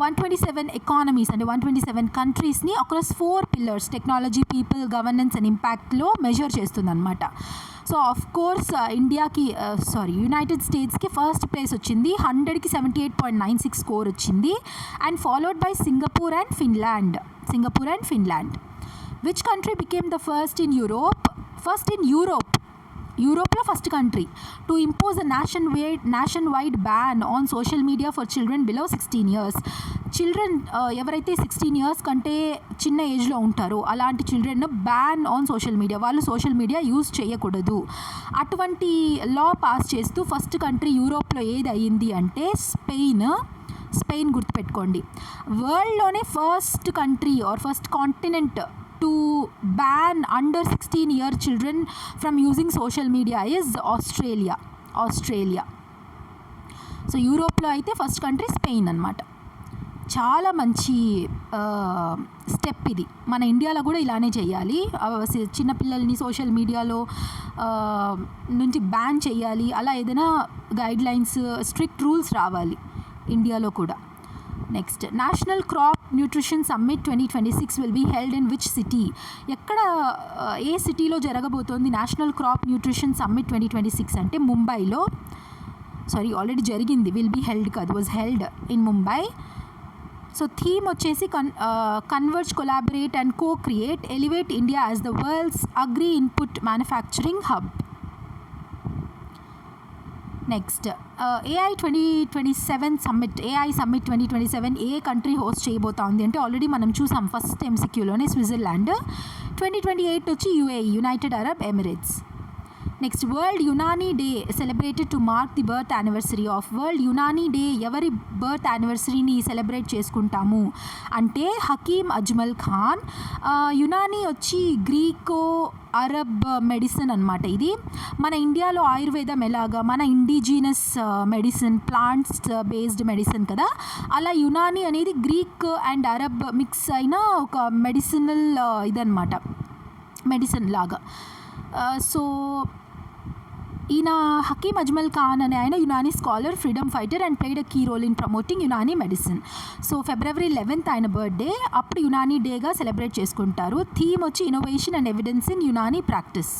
127 ఎకానమీస్ అంటే 127 కంట్రీస్ని across 4 pillars technology, people, governance and ఇంపాక్ట్లో మెజర్ చేస్తుందన్నమాట. సో ఆఫ్ కోర్స్ యునైటెడ్ స్టేట్స్కి ఫస్ట్ ప్లేస్ వచ్చింది, 100కి 78.96 స్కోర్ వచ్చింది, and followed by Singapore and Finland. Which country became the first in Europe యూరోప్లో first country to impose a nationwide ban on social media for children below 16 years. Children ఎవరైతే 16 years కంటే చిన్న ఏజ్లో ఉంటారో అలాంటి children ban on social media, వాళ్ళు social media use చేయకూడదు. అటువంటి లా పాస్ చేస్తూ ఫస్ట్ కంట్రీ యూరోప్లో ఏది అయ్యింది అంటే స్పెయిన్ గుర్తుపెట్టుకోండి. వరల్డ్లోనే first country or first continent to ban under 16 year children from using social media is Australia. So యూరోప్లో అయితే ఫస్ట్ కంట్రీ స్పెయిన్ అన్నమాట. చాలా మంచి స్టెప్ ఇది. మన ఇండియాలో కూడా ఇలానే చేయాలి. చిన్నపిల్లల్ని సోషల్ మీడియాలో నుంచి బ్యాన్ చేయాలి. అలా ఏదైనా గైడ్లైన్స్, స్ట్రిక్ట్ రూల్స్ రావాలి ఇండియాలో కూడా. Next, national crop nutrition summit 2026 will be held in which city? ఎక్కడ, ఏ సిటీలో జరగబోతోంది నేషనల్ క్రాప్ న్యూట్రిషన్ సమ్మిట్ 2026 అంటే ముంబైలో. ఆల్రెడీ జరిగింది, విల్ బీ హెల్డ్ కాదు, was held in Mumbai. So theme వచ్చేసి converge, collaborate and co-create, elevate India as the world's agri input manufacturing hub. Next, AI 2027 summit, AI summit 2027 ఏ country host చేయబోతోంది అంటే already మనం చూసాం ఫస్ట్ MCQలోనే, స్విట్జర్లాండ్. 2028 వచ్చి UAE, United Arab Emirates. Next, world Unani day celebrated to mark the birth anniversary of. World Unani day ఎవరి birth యానివర్సరీని celebrate చేసుకుంటాము అంటే హకీమ్ అజ్మల్ ఖాన్. యునానీ వచ్చి గ్రీకో అరబ్ మెడిసిన్ అనమాట. ఇది మన ఇండియాలో ఆయుర్వేదం ఎలాగా మన indigenous medicine, plants based medicine కదా, అలా యునానీ అనేది గ్రీక్ అండ్ అరబ్ మిక్స్ అయిన ఒక మెడిసినల్ ఇదన్నమాట, మెడిసిన్ లాగా. సో ఈయన హకీమ్ అజ్మల్ ఖాన్ అనే ఆయన Unani scholar, freedom fighter and played a key role in promoting Unani medicine. So February 11th ఆయన బర్త్డే, అప్పుడు యునానీ డేగా సెలబ్రేట్ చేసుకుంటారు. థీమ్ వచ్చి innovation and evidence in Unani practice.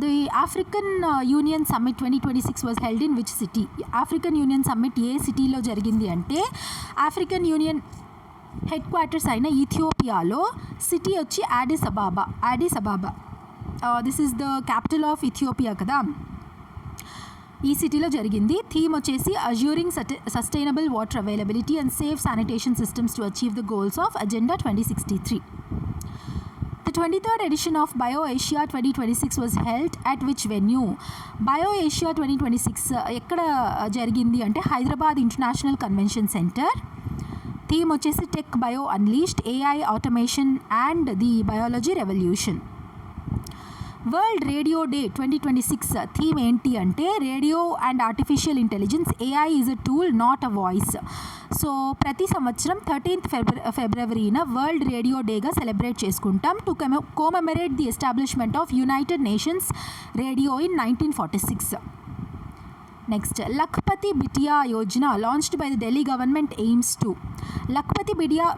The African union summit 2026 was held in which city? African union summit ఏ సిటీలో జరిగింది అంటే African union head quarters అయిన ఇథియోపియాలో. సిటీ వచ్చి Addis Ababa. This is the capital of Ethiopia కదా, ఈ సిటీలో జరిగింది. థీమ్ వచ్చేసి assuring sustainable water availability and safe sanitation systems to achieve the goals of agenda 2063. The 23rd edition of BioAsia 2026 was held at which venue? BioAsia 2026 ఎక్కడ జరిగింది అంటే Hyderabad international convention centre. Theme వచ్చేసి tech bio unleashed, AI automation and the biology revolution. World radio day 2026 theme ఏంటి అంటే radio and artificial intelligence, AI is a tool not a voice. So ప్రతి సంవత్సరం 13th Februaryన world radio డేగా celebrate చేసుకుంటాం to commemorate the establishment of United Nations radio in 1946. Next, Lakhpati Bitiya Yojana launched by the Delhi government aims to. Lakhpati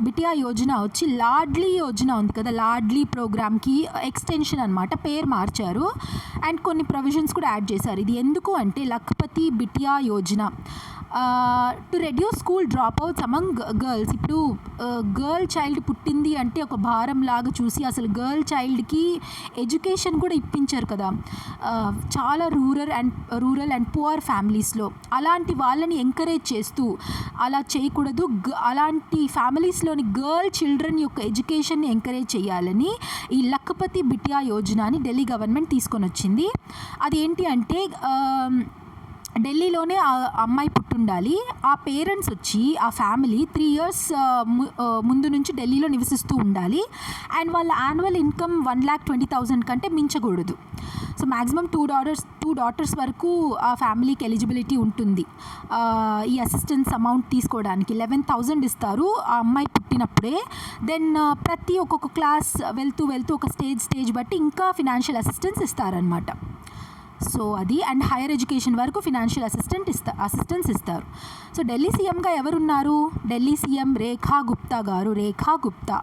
Bitiya Yojana వచ్చి loudly Yojana ఉంది కదా, loudly ప్రోగ్రామ్కి extension అనమాట, పేరు మార్చారు అండ్ కొన్ని ప్రొవిజన్స్ కూడా యాడ్ చేశారు. ఇది ఎందుకు అంటే Lakhpati Bitiya Yojana to reduce school dropouts among girls. ఇప్పుడు గర్ల్ చైల్డ్ పుట్టింది అంటే ఒక భారం లాగా చూసి అసలు గర్ల్ చైల్డ్కి ఎడ్యుకేషన్ కూడా ఇప్పించారు కదా చాలా రూరల్ అండ్ పువర్ ఫ్యామిలీస్లో. అలాంటి వాళ్ళని ఎంకరేజ్ చేస్తూ అలా చేయకూడదు, అలాంటి ఫ్యామిలీస్లోని గర్ల్ చిల్డ్రన్ యొక్క ఎడ్యుకేషన్ని ఎంకరేజ్ చేయాలని ఈ లఖ్పతి బిటియా యోజనని ఢిల్లీ గవర్నమెంట్ తీసుకొని వచ్చింది. అది ఏంటి అంటే ఢిల్లీలోనే ఆ అమ్మాయి పుట్టుండాలి, ఆ పేరెంట్స్ వచ్చి ఆ ఫ్యామిలీ 3 years ముందు నుంచి ఢిల్లీలో నివసిస్తూ ఉండాలి అండ్ వాళ్ళ యాన్యువల్ ఇన్కమ్ 1,20,000 కంటే మించకూడదు. సో మ్యాక్సిమం 2 daughters వరకు ఆ ఫ్యామిలీకి ఎలిజిబిలిటీ ఉంటుంది. ఈ అసిస్టెన్స్ అమౌంట్ తీసుకోవడానికి 11,000 ఇస్తారు ఆ అమ్మాయి పుట్టినప్పుడే. దెన్ ప్రతి ఒక్కొక్క క్లాస్ వెళ్తూ ఒక స్టేజ్ బట్టి ఇంకా ఫినాన్షియల్ అసిస్టెన్స్ ఇస్తారనమాట. సో అది అండ్ హైయర్ ఎడ్యుకేషన్ వరకు ఫినాన్షియల్ అసిస్టెన్స్ ఇస్తారు. సో ఢిల్లీ సీఎంగా ఎవరున్నారు? Delhi CM Rekha Gupta.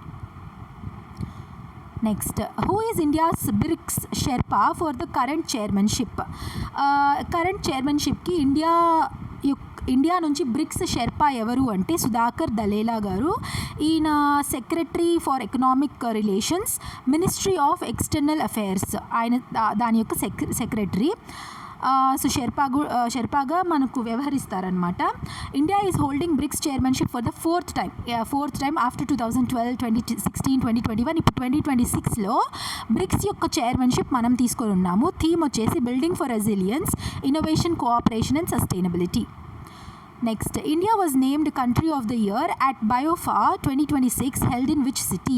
Next, who is India's BRICS sherpa for the current chairmanship? Current చైర్మన్షిప్కి ఇండియా నుంచి బ్రిక్స్ షెర్పా ఎవరు అంటే సుధాకర్ దలేలా గారు. ఈయన secretary for economic relations, ministry of external affairs, ఆయన దాని యొక్క సెక్రటరీ. సో షెర్పాగా మనకు వ్యవహరిస్తారనమాట. India is holding BRICS chairmanship for the fourth time after 2012, 2016, 2021. ఇప్పుడు 2026లో బ్రిక్స్ యొక్క చైర్మన్షిప్ మనం తీసుకొని ఉన్నాము. థీమ్ వచ్చేసి building for resilience, innovation, cooperation and sustainability. Next, India was named country of the year at BIOFACH 2026 held in which city?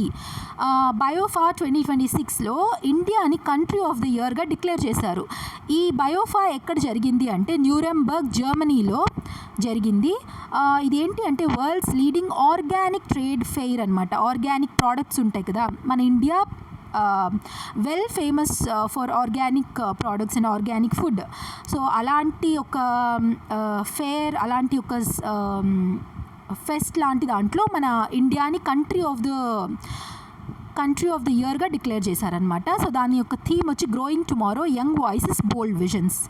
BIOFACH 2026లో ఇండియాని country of the ఇయర్గా declare చేశారు. ఈ బయోఫా ఎక్కడ జరిగింది అంటే న్యూరెంబర్గ్, జర్మనీలో జరిగింది. ఇదేంటి అంటే world's leading organic trade fair అనమాట. ఆర్గానిక్ ప్రోడక్ట్స్ ఉంటాయి కదా, మన India well famous for organic products and organic food. So అలాంటి ఒక ఫేర్, అలాంటి ఒక ఫెస్ట్ లాంటి దాంట్లో మన ఇండియాని కంట్రీ ఆఫ్ ద ఇయర్గా డిక్లేర్ చేశారనమాట. సో దాని యొక్క థీమ్ వచ్చి growing tomorrow, young voices, bold visions.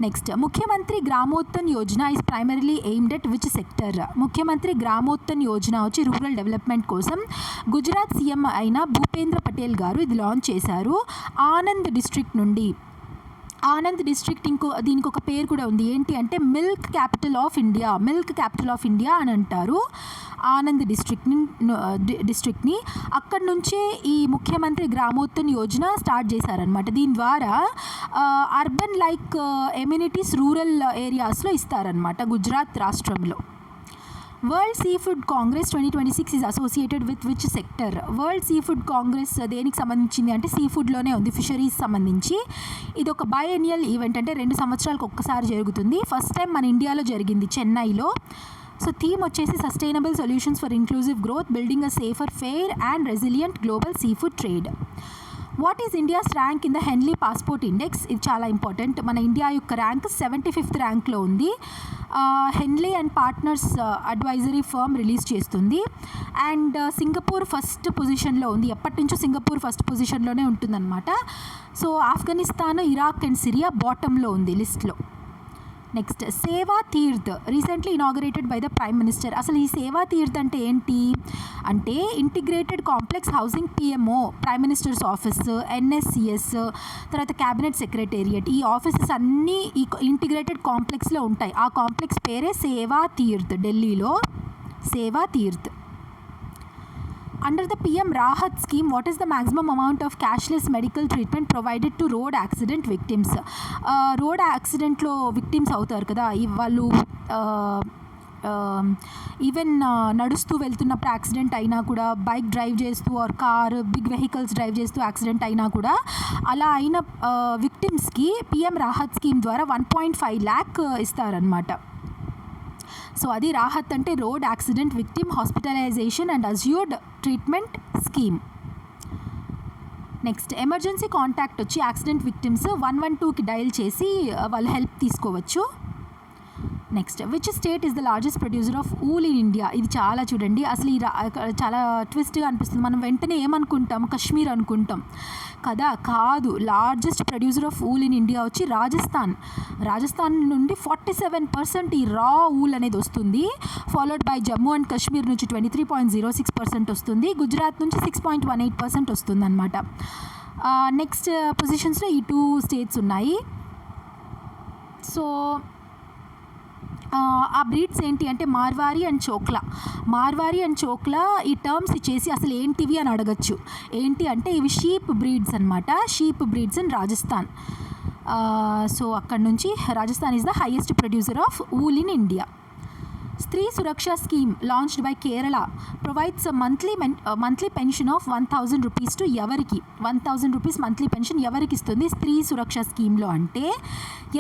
Next, Mukhyamantri Gramotthan Yojana is primarily aimed at which sector? Mukhyamantri Gramotthan Yojana వచ్చి రూరల్ డెవలప్మెంట్ కోసం గుజరాత్ సీఎం అయిన భూపేంద్ర పటేల్ గారు ఇది లాంచ్ చేశారు. ఆనంద్ డిస్ట్రిక్ట్ నుండి. ఆనంద్ డిస్ట్రిక్ట్ దీనికి ఒక పేరు కూడా ఉంది, ఏంటి అంటే మిల్క్ క్యాపిటల్ ఆఫ్ ఇండియా అని అంటారు ఆనంద్ డిస్ట్రిక్ట్ని. అక్కడి నుంచే ఈ ముఖ్యమంత్రి గ్రామోత్తన్ యోజన స్టార్ట్ చేశారనమాట. దీని ద్వారా అర్బన్ లైక్ ఎమ్యూనిటీస్ రూరల్ ఏరియాస్లో ఇస్తారనమాట గుజరాత్ రాష్ట్రంలో. World sea food Congress 2026 is associated with which sector? World sea food Congress దేనికి సంబంధించింది అంటే సీ ఫుడ్లోనే ఉంది, ఫిషరీస్ సంబంధించి. ఇది ఒక బైఎన్నియల్ ఈవెంట్, అంటే 2 సంవత్సరాలకు ఒక్కసారి జరుగుతుంది. ఫస్ట్ టైం మన ఇండియాలో జరిగింది, చెన్నైలో. సో థీమ్ వచ్చేసి sustainable solutions for inclusive growth, building a safer, fair and resilient global sea food trade. What is India's rank in the హెన్లీ passport index? ఇది చాలా ఇంపార్టెంట్. మన ఇండియా యొక్క ర్యాంక్ 75th ర్యాంక్లో ఉంది. Henley and partners advisory firm release చేస్తుంది. And Singapore first పొజిషన్లో ఉంది. ఎప్పటి నుంచో సింగపూర్ ఫస్ట్ పొజిషన్లోనే ఉంటుందన్నమాట. So Afghanistan, Iraq and Syria బాటంలో ఉంది లిస్ట్లో. Next, Seva Teerth recently inaugurated by the prime minister. అసలు ఈ సేవా తీర్థ్ అంటే ఏంటి అంటే integrated complex housing, PMO, prime minister's office, NSCS, తర్వాత క్యాబినెట్ సెక్రటేరియట్, ఈ ఆఫీసెస్ అన్నీ ఈ ఇంటిగ్రేటెడ్ కాంప్లెక్స్లో ఉంటాయి. ఆ కాంప్లెక్స్ పేరే సేవా తీర్థ్, ఢిల్లీలో సేవా Tirth. Under the PM Rahat scheme, what is the maximum amount of cashless medical treatment provided to road accident victims? Road యాక్సిడెంట్లో విక్టిమ్స్ అవుతారు కదా, వాళ్ళు ఈవెన్ నడుస్తూ వెళ్తున్నప్పుడు యాక్సిడెంట్ అయినా కూడా, బైక్ డ్రైవ్ చేస్తూ or car, big vehicles drive చేస్తూ యాక్సిడెంట్ అయినా కూడా, అలా అయిన విక్టిమ్స్కి PM రాహత్ స్కీమ్ ద్వారా 1.5 lakh ఇస్తారనమాట. సో అది రాహత్ అంటే road accident victim hospitalisation and assured treatment scheme. Next, emergency contact వచ్చి యాక్సిడెంట్ విక్టిమ్స్ 112కి డయల్ చేసి వాళ్ళు హెల్ప్ తీసుకోవచ్చు. Next, which state is the largest producer of wool in India? ఇది చాలా చూడండి, అసలు చాలా ట్విస్ట్గా అనిపిస్తుంది. మనం వెంటనే ఏమనుకుంటాం, కశ్మీర్ అనుకుంటాం కదా, కాదు. Largest producer of wool in India వచ్చి రాజస్థాన్ నుండి 47% ఈ రా ఊల్ అనేది వస్తుంది. Followed by Jammu and Kashmir నుంచి 23.06% వస్తుంది. గుజరాత్ నుంచి 6.18% వస్తుంది అనమాట. నెక్స్ట్ పొజిషన్స్లో ఈ 2 స్టేట్స్ ఉన్నాయి. సో ఆ బ్రీడ్స్ ఏంటి అంటే మార్వారి అండ్ చోక్లా. ఈ టర్మ్స్ ఇచ్చేసి అసలు ఏంటివి అని అడగచ్చు. ఏంటి అంటే ఇవి షీప్ బ్రీడ్స్ అనమాట, sheep breeds in Rajasthan. So అక్కడ నుంచి Rajasthan is the highest producer of wool in India. Stree Suraksha scheme launched by Kerala provides monthly pension of 1,000 rupees to ఎవరికి? 1,000 రూపీస్ మంత్లీ పెన్షన్ ఎవరికి ఇస్తుంది స్త్రీ సురక్ష స్కీమ్లో అంటే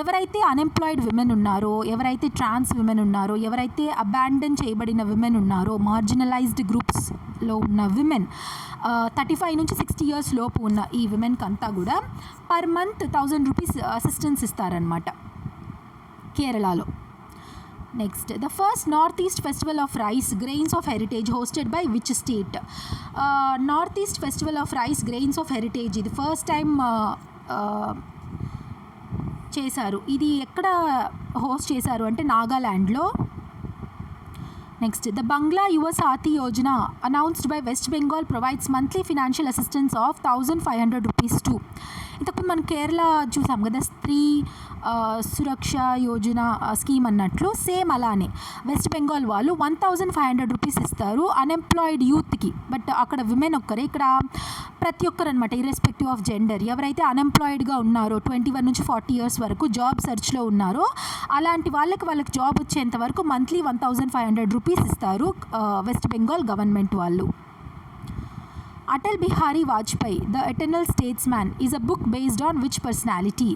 ఎవరైతే అన్ఎంప్లాయిడ్ విమెన్ ఉన్నారో, ఎవరైతే ట్రాన్స్ విమెన్ ఉన్నారో, ఎవరైతే అబాండన్ చేయబడిన విమెన్ ఉన్నారో, మార్జినలైజ్డ్ గ్రూప్స్లో ఉన్న విమెన్, 35 నుంచి 60 years లోపు ఉన్న ఈ విమెన్కి అంతా కూడా పర్ మంత్ 1,000 రూపీస్ అసిస్టెన్స్ ఇస్తారనమాట కేరళలో. Next, the first north east festival of rice grains of heritage hosted by which state? North east festival of rice grains of heritage ఇది ఫస్ట్ టైం చేశారు. ఇది ఎక్కడ హోస్ట్ చేశారు అంటే నాగాల్యాండ్లో. నెక్స్ట్, ద బంగ్లా యువ సాథి Yojana announced by west Bengal provides monthly financial assistance of 1500 rupees to. ఇంతకుముందు మనం కేరళ చూసాం కదా, స్త్రీ సురక్ష యోజన స్కీమ్ అన్నట్లు, సేమ్ అలానే వెస్ట్ బెంగాల్ వాళ్ళు 1500 రూపీస్ ఇస్తారు అన్ఎంప్లాయిడ్ యూత్కి. బట్ అక్కడ విమెన్ ఒక్కరే, ఇక్కడ ప్రతి ఒక్కరు అనమాట, ఇర్రెస్పెక్టివ్ ఆఫ్ జెండర్. ఎవరైతే అన్ఎంప్లాయిడ్గా ఉన్నారో 21 నుంచి 40 ఇయర్స్ వరకు జాబ్ సెర్చ్లో ఉన్నారో అలాంటి వాళ్ళకి జాబ్ వచ్చేంత వరకు మంత్లీ 1500 రూపీస్ ఇస్తారు వెస్ట్ బెంగాల్ గవర్నమెంట్ వాళ్ళు. Atal Bihari Vajpayee the eternal statesman is a book based on which personality.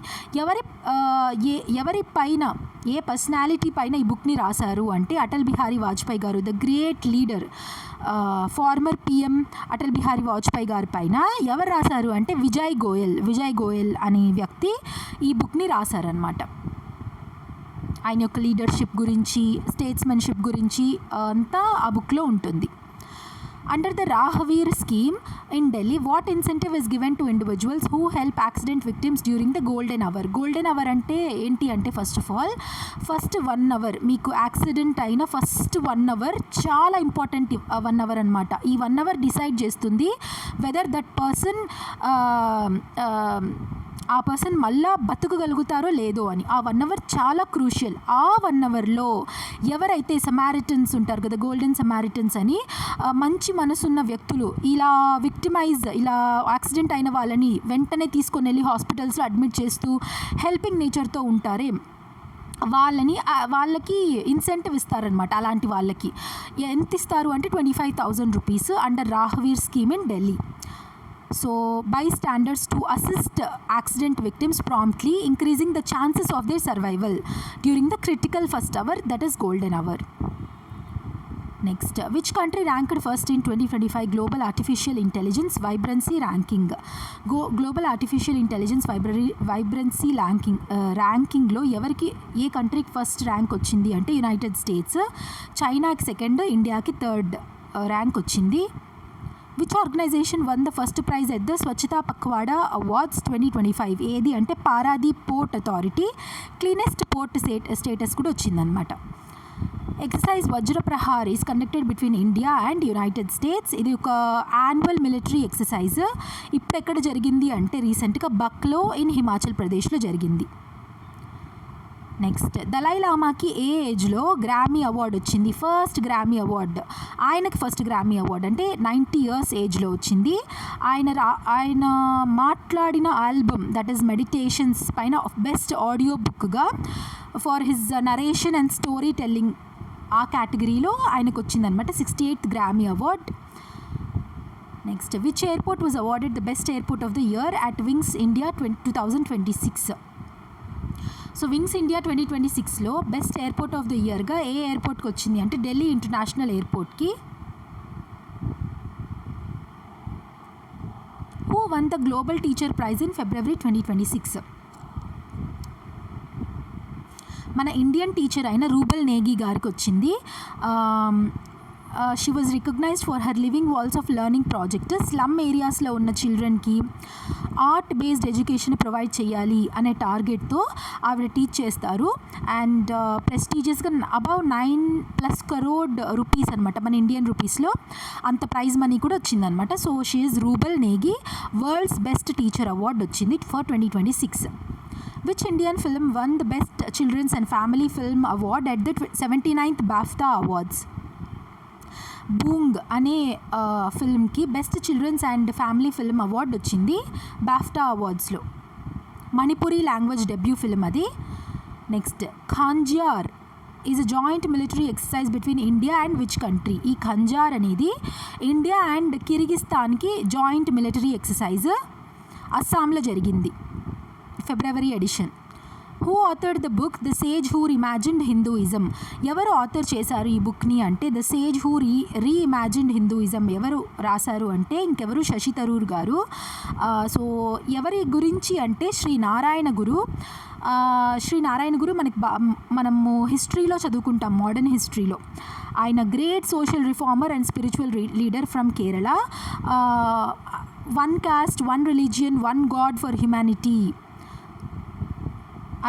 ఎవరి పైన, ఏ పర్సనాలిటీ పైన ఈ బుక్ని రాశారు అంటే Atal Bihari Vajpayee garu, the great leader, former PM Atal Bihari Vajpayee గారి పైన ఎవరు రాశారు అంటే విజయ్ గోయల్ అనే వ్యక్తి ఈ బుక్ని రాశారనమాట. ఆయన యొక్క లీడర్షిప్ గురించి, స్టేట్స్మెన్షిప్ గురించి అంతా ఆ బుక్లో ఉంటుంది. Under the Rahavir scheme in Delhi, what incentive is given to individuals who help accident victims during the golden hour? Golden hour అంటే ఏంటి అంటే first of all first 1 hour మీకు యాక్సిడెంట్ అయిన ఫస్ట్ 1 hour చాలా ఇంపార్టెంట్ 1 hour అనమాట. ఈ 1 hour decide చేస్తుంది weather that person ఆ పర్సన్ మళ్ళా బతకగలుగుతారో లేదో అని. ఆ 1 hour చాలా క్రూషియల్. ఆ 1 hourలో ఎవరైతే సమారిటన్స్ ఉంటారు కదా, గోల్డెన్ సమారిటన్స్ అని, మంచి మనసున్న వ్యక్తులు ఇలా ఇలా యాక్సిడెంట్ అయిన వాళ్ళని వెంటనే తీసుకొని వెళ్ళి హాస్పిటల్స్లో అడ్మిట్ చేస్తూ హెల్పింగ్ నేచర్తో ఉంటారే వాళ్ళకి ఇన్సెంటివ్ ఇస్తారనమాట. అలాంటి వాళ్ళకి ఎంత ఇస్తారు అంటే 25,000 rupees under Rahveer scheme in Delhi. So, bystanders to assist accident victims promptly, increasing the chances of their survival during the critical first hour, that is golden hour. Next, which country ranked first in 2025 Global Artificial Intelligence Vibrancy Ranking? Global Artificial Intelligence Vibrancy ర్యాంకింగ్లో ఎవరికి, ఏ కంట్రీకి first rank వచ్చింది అంటే United States, చైనాకి second, ఇండియాకి third rank వచ్చింది. Which organisation won the first prize at the Swachhata Pakhwada awards 2025? ఏది అంటే Paradip port authority cleanest port status కూడా వచ్చిందనమాట. Exercise Vajra Prahar is conducted between India and United States. ఇది ఒక యాన్యువల్ మిలిటరీ ఎక్సర్సైజ్. ఇప్పుడు ఎక్కడ జరిగింది అంటే రీసెంట్గా బక్లో ఇన్ హిమాచల్ ప్రదేశ్లో జరిగింది. నెక్స్ట్, దలై లామాకి ఏ ఏజ్లో గ్రామీ అవార్డు వచ్చింది? ఫస్ట్ గ్రామీ అవార్డు ఆయనకి, ఫస్ట్ గ్రామీ అవార్డు అంటే 90 years ఏజ్లో వచ్చింది. ఆయన మాట్లాడిన ఆల్బమ్ దట్ ఈస్ మెడిటేషన్స్ పైన బెస్ట్ ఆడియో బుక్గా for his narration and storytelling ఆ కేటగిరీలో ఆయనకు వచ్చిందనమాట 68th Grammy award. Next, which airport was awarded the best airport of the year at Wings India 2026? So Wings India 2026లో best airport of the ఇయర్గా ఏ ఎయిర్పోర్ట్కి వచ్చింది అంటే ఢిల్లీ ఇంటర్నేషనల్ ఎయిర్పోర్ట్కి. Who won the global teacher prize in February 2026? మన Indian teacher అయిన రూబల్ నేగి గారికి వచ్చింది. She was recognised for her living walls of learning project. Slum ఏరియాస్లో ఉన్న చిల్డ్రన్కి ఆర్ట్ బేస్డ్ ఎడ్యుకేషన్ ప్రొవైడ్ చేయాలి అనే టార్గెట్తో ఆవిడ టీచ్ చేస్తారు. అండ్ ప్రెస్టీజియస్గా అబౌవ్ 9+ crore రూపీస్ అనమాట, మన ఇండియన్ రూపీస్లో అంత ప్రైజ్ మనీ కూడా వచ్చిందనమాట. So she is Rouble Nagi. World's best teacher award వచ్చింది for 2026. Which Indian film won the best children's and family film award at the 79th BAFTA awards? Boong అనే ఫిల్మ్కి best children's and family film award వచ్చింది BAFTA అవార్డ్స్లో. Manipuri language debut film అది. Next, Khanjar is a joint military exercise between India and which country? ఈ ఖంజార్ అనేది India and కిర్గిస్తాన్కి joint military exercise అస్సాంలో జరిగింది, ఫిబ్రవరి edition. Who authored the book the sage who reimagined Hinduism? ఎవరు ఆథర్ చేశారు ఈ బుక్ని అంటే the sage who reimagined Hinduism ఎవరు రాశారు అంటే ఇంకెవరు, శశి థరూర్ గారు. సో ఎవరి గురించి అంటే శ్రీ నారాయణ గురు మనము హిస్టరీలో చదువుకుంటాం, మోడర్న్ హిస్టరీలో. ఆయన great social reformer and spiritual leader from Kerala. One caste, one religion, one god for humanity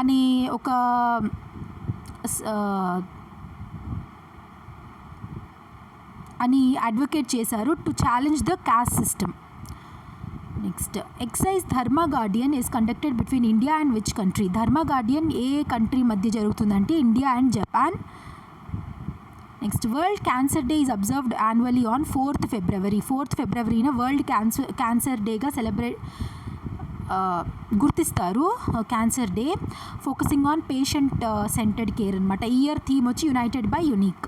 అనే ఒక అని అడ్వకేట్ చేశారు to challenge the caste system. Next, exercise Dharma guardian is conducted between India and which country? Dharma guardian ఏ country మధ్య జరుగుతుందంటే India and Japan. Next, world cancer day is observed annually on 4th February. 4th Februaryన world cancer డేగా గుర్తిస్తారు. Cancer day focusing on patient centred care అనమాట. Year theme వచ్చి united by unique.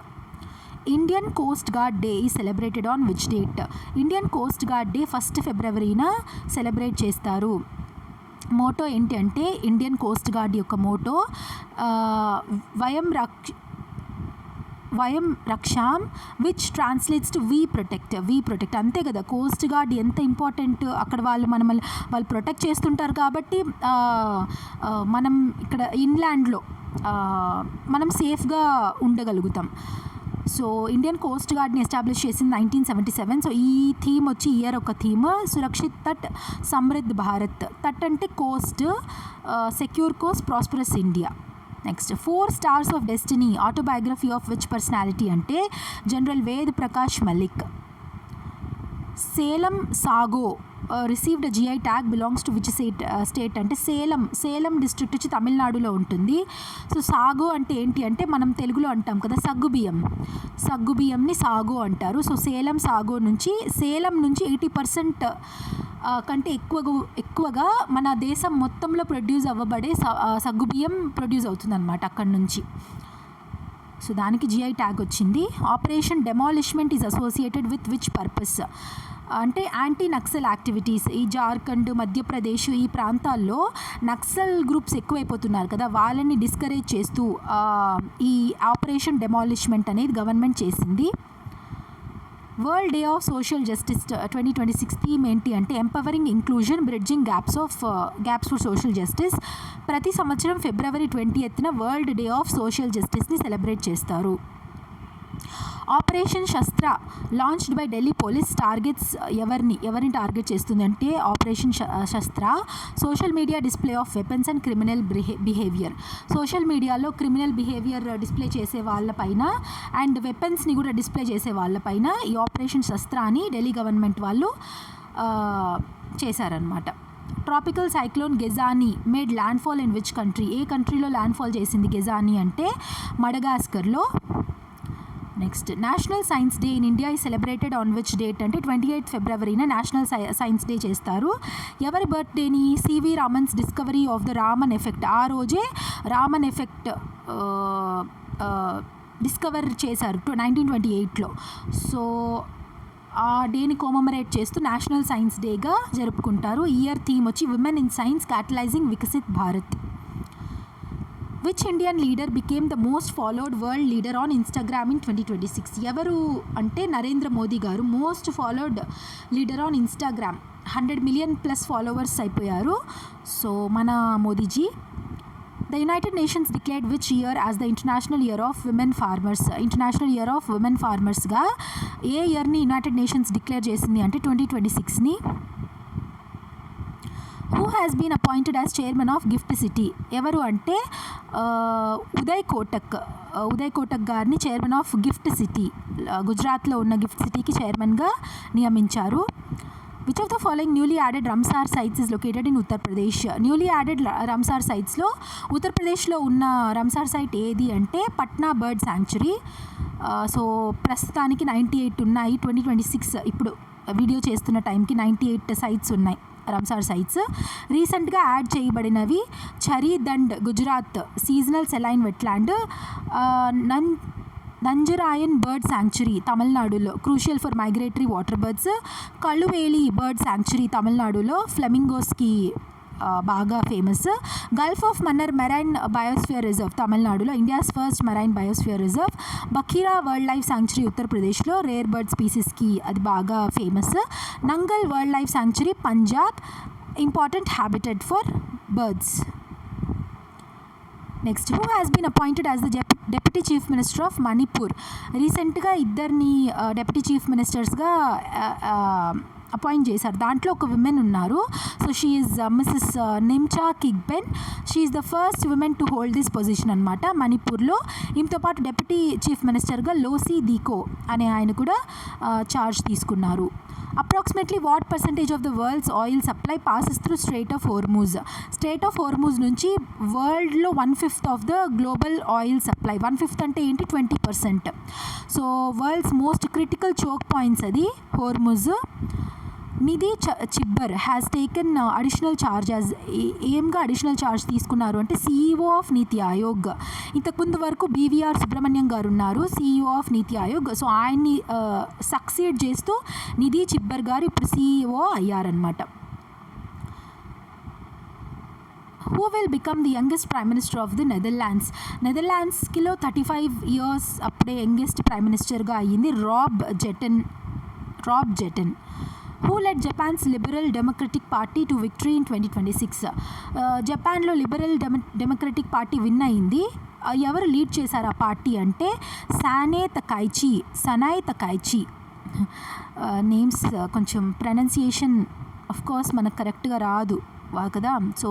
Indian coast guard day is celebrated on which date? Indian coast guard day 1st Februaryన celebrate చేస్తారు. Motto ఏంటి అంటే Indian coast guard యొక్క motto Vayam Rakshamah, which translates to we protect. అంతే కదా, coast guard ఎంత important. అక్కడ వాళ్ళు ప్రొటెక్ట్ చేస్తుంటారు కాబట్టి మనం ఇక్కడ ఇన్లాండ్లో మనం సేఫ్గా ఉండగలుగుతాం. సో ఇండియన్ కోస్ట్ గార్డ్ని ఎస్టాబ్లిష్ చేసింది 1977. సో ఈ థీమ్ వచ్చి ఇయర్ ఒక థీమ్ సురక్షిత్ తట్ సమృద్ధ్ భారత్. తట్ అంటే coast, secure coast, prosperous India. Next, 4 Stars of Destiny autobiography of which personality అంటే general Ved Prakash Malik. Salem sago received GI tag belongs to which state అంటే సేలం డిస్ట్రిక్ట్ వచ్చి తమిళనాడులో ఉంటుంది. సో సాగో అంటే ఏంటి అంటే మనం తెలుగులో అంటాం కదా సగ్గుబియ్యంని సాగో అంటారు. సో సాగో నుంచి 80% కంటే ఎక్కువగా మన దేశం మొత్తంలో ప్రొడ్యూస్ అవ్వబడే సగ్గుబియ్యం ప్రొడ్యూస్ అవుతుందన్నమాట అక్కడి నుంచి. సో దానికి GI ట్యాగ్ వచ్చింది. Operation డెమాలిష్మెంట్ is associated with which purpose అంటే యాంటీ నక్సల్ యాక్టివిటీస్. ఈ జార్ఖండ్, మధ్యప్రదేశ్ ఈ ప్రాంతాల్లో నక్సల్ గ్రూప్స్ ఎక్కువైపోతున్నారు కదా, వాళ్ళని డిస్కరేజ్ చేస్తూ ఈ ఆపరేషన్ డెమాలిష్మెంట్ అనేది గవర్నమెంట్ చేసింది. World day of social justice 2026 theme ఏంటి అంటే empowering inclusion, bridging gaps for social justice. ప్రతి సంవత్సరం February 20th world day of social జస్టిస్ని సెలబ్రేట్ చేస్తారు. Operation Shastra launched by Delhi police targets ఎవరిని టార్గెట్ చేస్తుంది అంటే operation Shastra social media display of weapons and criminal behaviour. Social మీడియాలో క్రిమినల్ బిహేవియర్ డిస్ప్లే చేసే వాళ్ళపైన అండ్ వెపన్స్ని కూడా డిస్ప్లే చేసే వాళ్ళపైన ఈ ఆపరేషన్ శస్త్ర అని ఢిల్లీ గవర్నమెంట్ వాళ్ళు చేశారనమాట. Tropical cyclone Gezani made landfall in which country? ఏ కంట్రీలో ల్యాండ్ఫాల్ చేసింది గెజానీ అంటే మడగాస్కర్లో. Next, national science day in India is celebrated on which date అంటే 28th Februaryన నేషనల్ సైన్స్ డే చేస్తారు. ఎవరి బర్త్డేని? CV Raman's discovery of the Raman effect. ఆ రోజే రామన్ ఎఫెక్ట్ డిస్కవర్ చేశారు 1928లో. సో ఆ డేని కోమమరేట్ చేస్తూ నేషనల్ సైన్స్ డేగా జరుపుకుంటారు. ఇయర్ థీమ్ వచ్చి women in science catalysing Viksit Bharat. Which Indian leader became the most followed world leader on Instagram in 2026? ఎవరు అంటే నరేంద్ర మోదీ గారు most followed leader on Instagram. 100 million+ followers అయిపోయారు. సో మన Modiji. The United nations declared which year as the international year of women ఫార్మర్స్గా A ఇయర్ని United nations declare చేసింది అంటే 2026ని. Who has been appointed as chairman of gift city? ఎవరు అంటే ఉదయ్ కోటక్ గారిని chairman of gift city, గుజరాత్లో ఉన్న gift సిటీకి చైర్మన్గా నియమించారు. Which of the following newly added రంసార్ sites is located in Uttar Pradesh? Newly added రంసార్ సైట్స్లో ఉత్తరప్రదేశ్లో ఉన్న రంసార్ సైట్ ఏది అంటే పట్నా బర్డ్ శాంక్చురీ. సో ప్రస్తుతానికి 98 ఉన్నాయి. 2026 ఇప్పుడు వీడియో చేస్తున్న టైంకి 98 సైట్స్ ఉన్నాయి రంసార్ సైట్స్. రీసెంట్గా యాడ్ చేయబడినవి Chharidhand Gujarat seasonal saline wetland, Nanjarayan bird sanctuary తమిళనాడులో crucial for migratory water birds, Kalluveli bird sanctuary తమిళనాడులో ఫ్లెమింగోస్కి బాగా famous, gulf of Mannar marine biosphere reserve తమిళనాడులో India's first marine biosphere reserve, Bakhira wildlife sanctuary ఉత్తరప్రదేశ్లో రేర్ బర్డ్ స్పీసీస్కి అది బాగా famous, Nangal wildlife sanctuary Punjab important habitat for birds. Next, who has been appointed as the deputy chief minister of Manipur? రీసెంట్గా ఇద్దరిని deputy chief మినిస్టర్స్గా appoint చేశారు. దాంట్లో ఒక women ఉన్నారు. So she is Mrs Nemcha Kipgen. She is the first women to hold this position అనమాట మణిపూర్లో. ఈమెతో పాటు deputy chief మినిస్టర్గా లోసీ దీకో అనే ఆయన కూడా చార్జ్ తీసుకున్నారు. Approximately what percentage of the world's oil supply passes through strait of Hormuz. Strait of Hormuz నుంచి వరల్డ్లో 1/5 of the global oil supply. 1/5 అంటే ఏంటి? 20%. So world's most critical choke points అది Hormuz. Nidhi Chhibber has taken additional charge as ఏంగా additional charge తీసుకున్నారు అంటే CEO of నీతి ఆయోగ్. ఇంతకుముందు వరకు బీవీఆర్ సుబ్రహ్మణ్యం గారు ఉన్నారు CEO of NITI Aayog. So ఆయన్ని సక్సీడ్ చేస్తూ నిధి చిబ్బర్ గారు ఇప్పుడు సిఇఓ అయ్యారనమాట. Who will become the youngest prime minister of the Netherlands. నెదర్లాండ్స్కిలో 35 ఇయర్స్ అప్పుడే యంగెస్ట్ ప్రైమ్ మినిస్టర్గా అయ్యింది Rob Jetten. Who led Japan's Liberal Democratic Party to victory in 2026? జపాన్లో లిబరల్ డెమోక్రటిక్ పార్టీ విన్ అయింది. ఎవరు లీడ్ చేశారు ఆ పార్టీ అంటే సనాయ్ తకైచి. నేమ్స్ కొంచెం ప్రొనౌన్సియేషన్ ఆఫ్ కోర్స్ మనకు కరెక్ట్గా రాదు కదా. So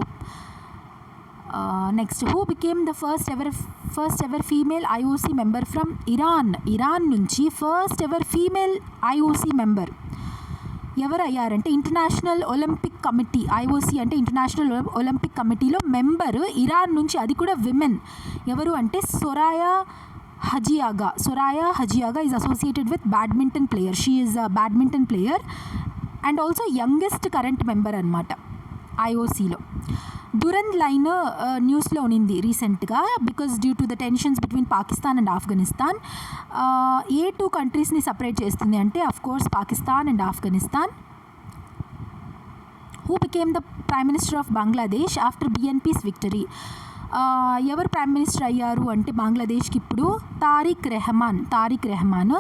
next, who became the first ever female IOC member from Iran నుంచి first ever female IOC member ఎవరు అయ్యారంటే ఇంటర్నేషనల్ ఒలింపిక్ కమిటీ. ఐఓసీ అంటే ఇంటర్నేషనల్ ఒలింపిక్ కమిటీలో మెంబరు ఇరాన్ నుంచి, అది కూడా విమెన్. ఎవరు అంటే Soraya Hajiagha is associated with badminton player. She is a badminton player and also youngest current member అనమాట ఐఓసీలో. దురంద్ లైన్ న్యూస్లో ఉన్నింది రీసెంట్గా because due to the tensions between Pakistan and Afghanistan. ఏ 2 కంట్రీస్ని సపరేట్ చేస్తుంది అంటే of course Pakistan and Afghanistan. Who became the prime minister of Bangladesh after BNP's victory. ఎవరు ప్రైమ్ మినిస్టర్ అయ్యారు అంటే బంగ్లాదేశ్కి ఇప్పుడు Tarique Rahman.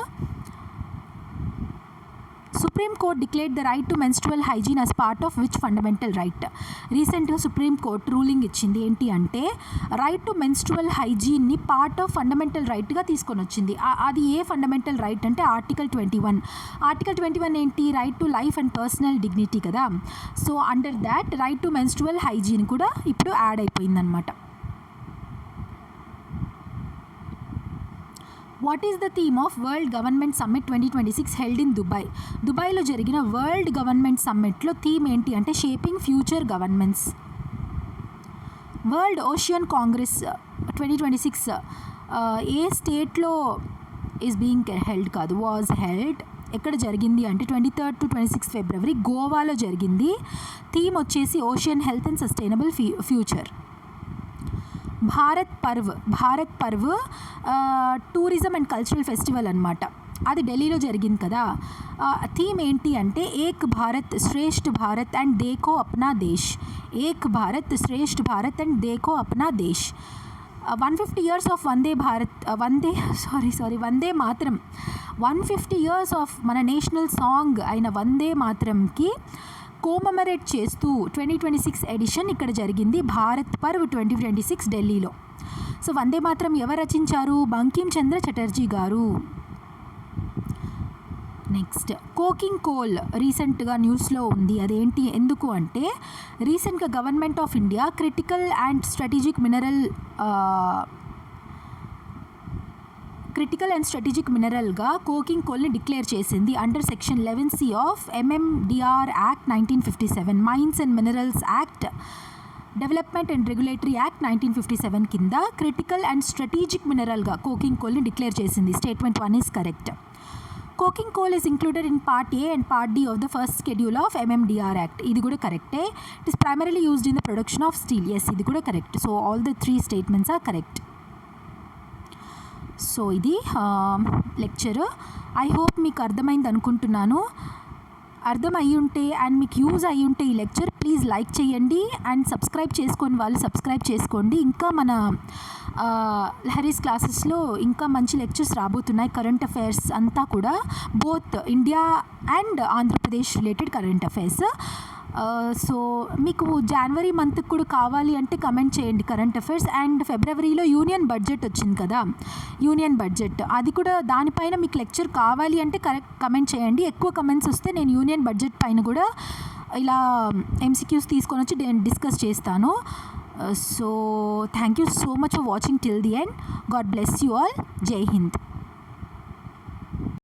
Supreme court declared the right to menstrual hygiene as part of which fundamental right. రీసెంట్గా సుప్రీం కోర్ట్ రూలింగ్ ఇచ్చింది ఏంటి అంటే right to menstrual హైజీన్ని పార్ట్ ఆఫ్ ఫండమెంటల్ రైట్గా తీసుకొని వచ్చింది. అది ఏ ఫండమెంటల్ రైట్ అంటే ఆర్టికల్ 21. ఆర్టికల్ 21 ఏంటి? Right to life and personal dignity కదా. So under that right to menstrual hygiene కూడా ఇప్పుడు యాడ్ అయిపోయిందనమాట. What is the theme of world government summit 2026 held in దుబాయ్లో జరిగిన వరల్డ్ గవర్నమెంట్ సమ్మిట్లో థీమ్ ఏంటి అంటే shaping future governments. World ocean congress 2026 ఏ స్టేట్లో ఈజ్ బీయింగ్ హెల్డ్ కాదు, వాజ్ హెల్డ్. ఎక్కడ జరిగింది అంటే 23rd to 26th February గోవాలో జరిగింది. థీమ్ వచ్చేసి ocean health and sustainable future. Bharat Parv tourism and cultural festival అనమాట. అది ఢిల్లీలో జరిగింది కదా. థీమ్ ఏంటి అంటే Ek Bharat Shreshtha Bharat and Dekho Apna Desh. Ek Bharat Shreshtha Bharat and Dekho Apna Desh. 150 years of Vande Mataram. 150 years of మన నేషనల్ సాంగ్ అయిన వందే మాతరంకి కోమమరేట్ చేస్తూ 2026 ఎడిషన్ ఇక్కడ జరిగింది. భారత్ పర్వ్ 2026 ఢిల్లీలో. సో వందే మాత్రం ఎవరు రచించారు? బంకిం చంద్ర చటర్జీ గారు. నెక్స్ట్, కోకింగ్ కోల్ రీసెంట్గా న్యూస్లో ఉంది. అదేంటి ఎందుకు అంటే రీసెంట్గా government of India critical and strategic మినరల్గా కోకింగ్ కోల్ని డిక్లేర్ చేసింది under section 11C of MMDR act 1957, mines and minerals act, development and regulatory act 1957 కింద క్రిటికల్ అండ్ స్ట్రాటజిక్ మినరల్గా కోకింగ్ కోల్ని డిక్లేర్ చేసింది. Statement 1 is correct. Coking coal is included in part A and part D of the first schedule of MMDR act. ఇది కూడా కరెక్టే. It is primarily used in the production of steel. Yes, ఇది కూడా correct. So all the 3 statements are correct. So ఇది lecture. I hope మీకు అర్థమైంది అనుకుంటున్నాను. అర్థం అయ్యి ఉంటే అండ్ మీకు యూజ్ అయ్యి ఉంటే ఈ లెక్చర్ ప్లీజ్ లైక్ చేయండి అండ్ సబ్స్క్రైబ్ చేసుకొని వాళ్ళు సబ్స్క్రైబ్ చేసుకోండి. ఇంకా మన లహరీస్ క్లాసెస్లో ఇంకా మంచి లెక్చర్స్ రాబోతున్నాయి. కరెంట్ అఫైర్స్ అంతా కూడా both India and Andhra Pradesh related current affairs. So మీకు జనవరి మంత్కి కూడా కావాలి అంటే కమెంట్ చేయండి కరెంట్ అఫైర్స్. అండ్ ఫిబ్రవరిలో యూనియన్ బడ్జెట్ వచ్చింది కదా, యూనియన్ బడ్జెట్ అది కూడా దానిపైన మీకు లెక్చర్ కావాలి అంటే కమెంట్ చేయండి. ఎక్కువ కమెంట్స్ వస్తే నేను యూనియన్ బడ్జెట్ పైన కూడా ఇలా ఎంసీక్యూస్ తీసుకొని వచ్చి నేను డిస్కస్ చేస్తాను. So thank you so much for watching till the end. God bless you all. జై హింద్.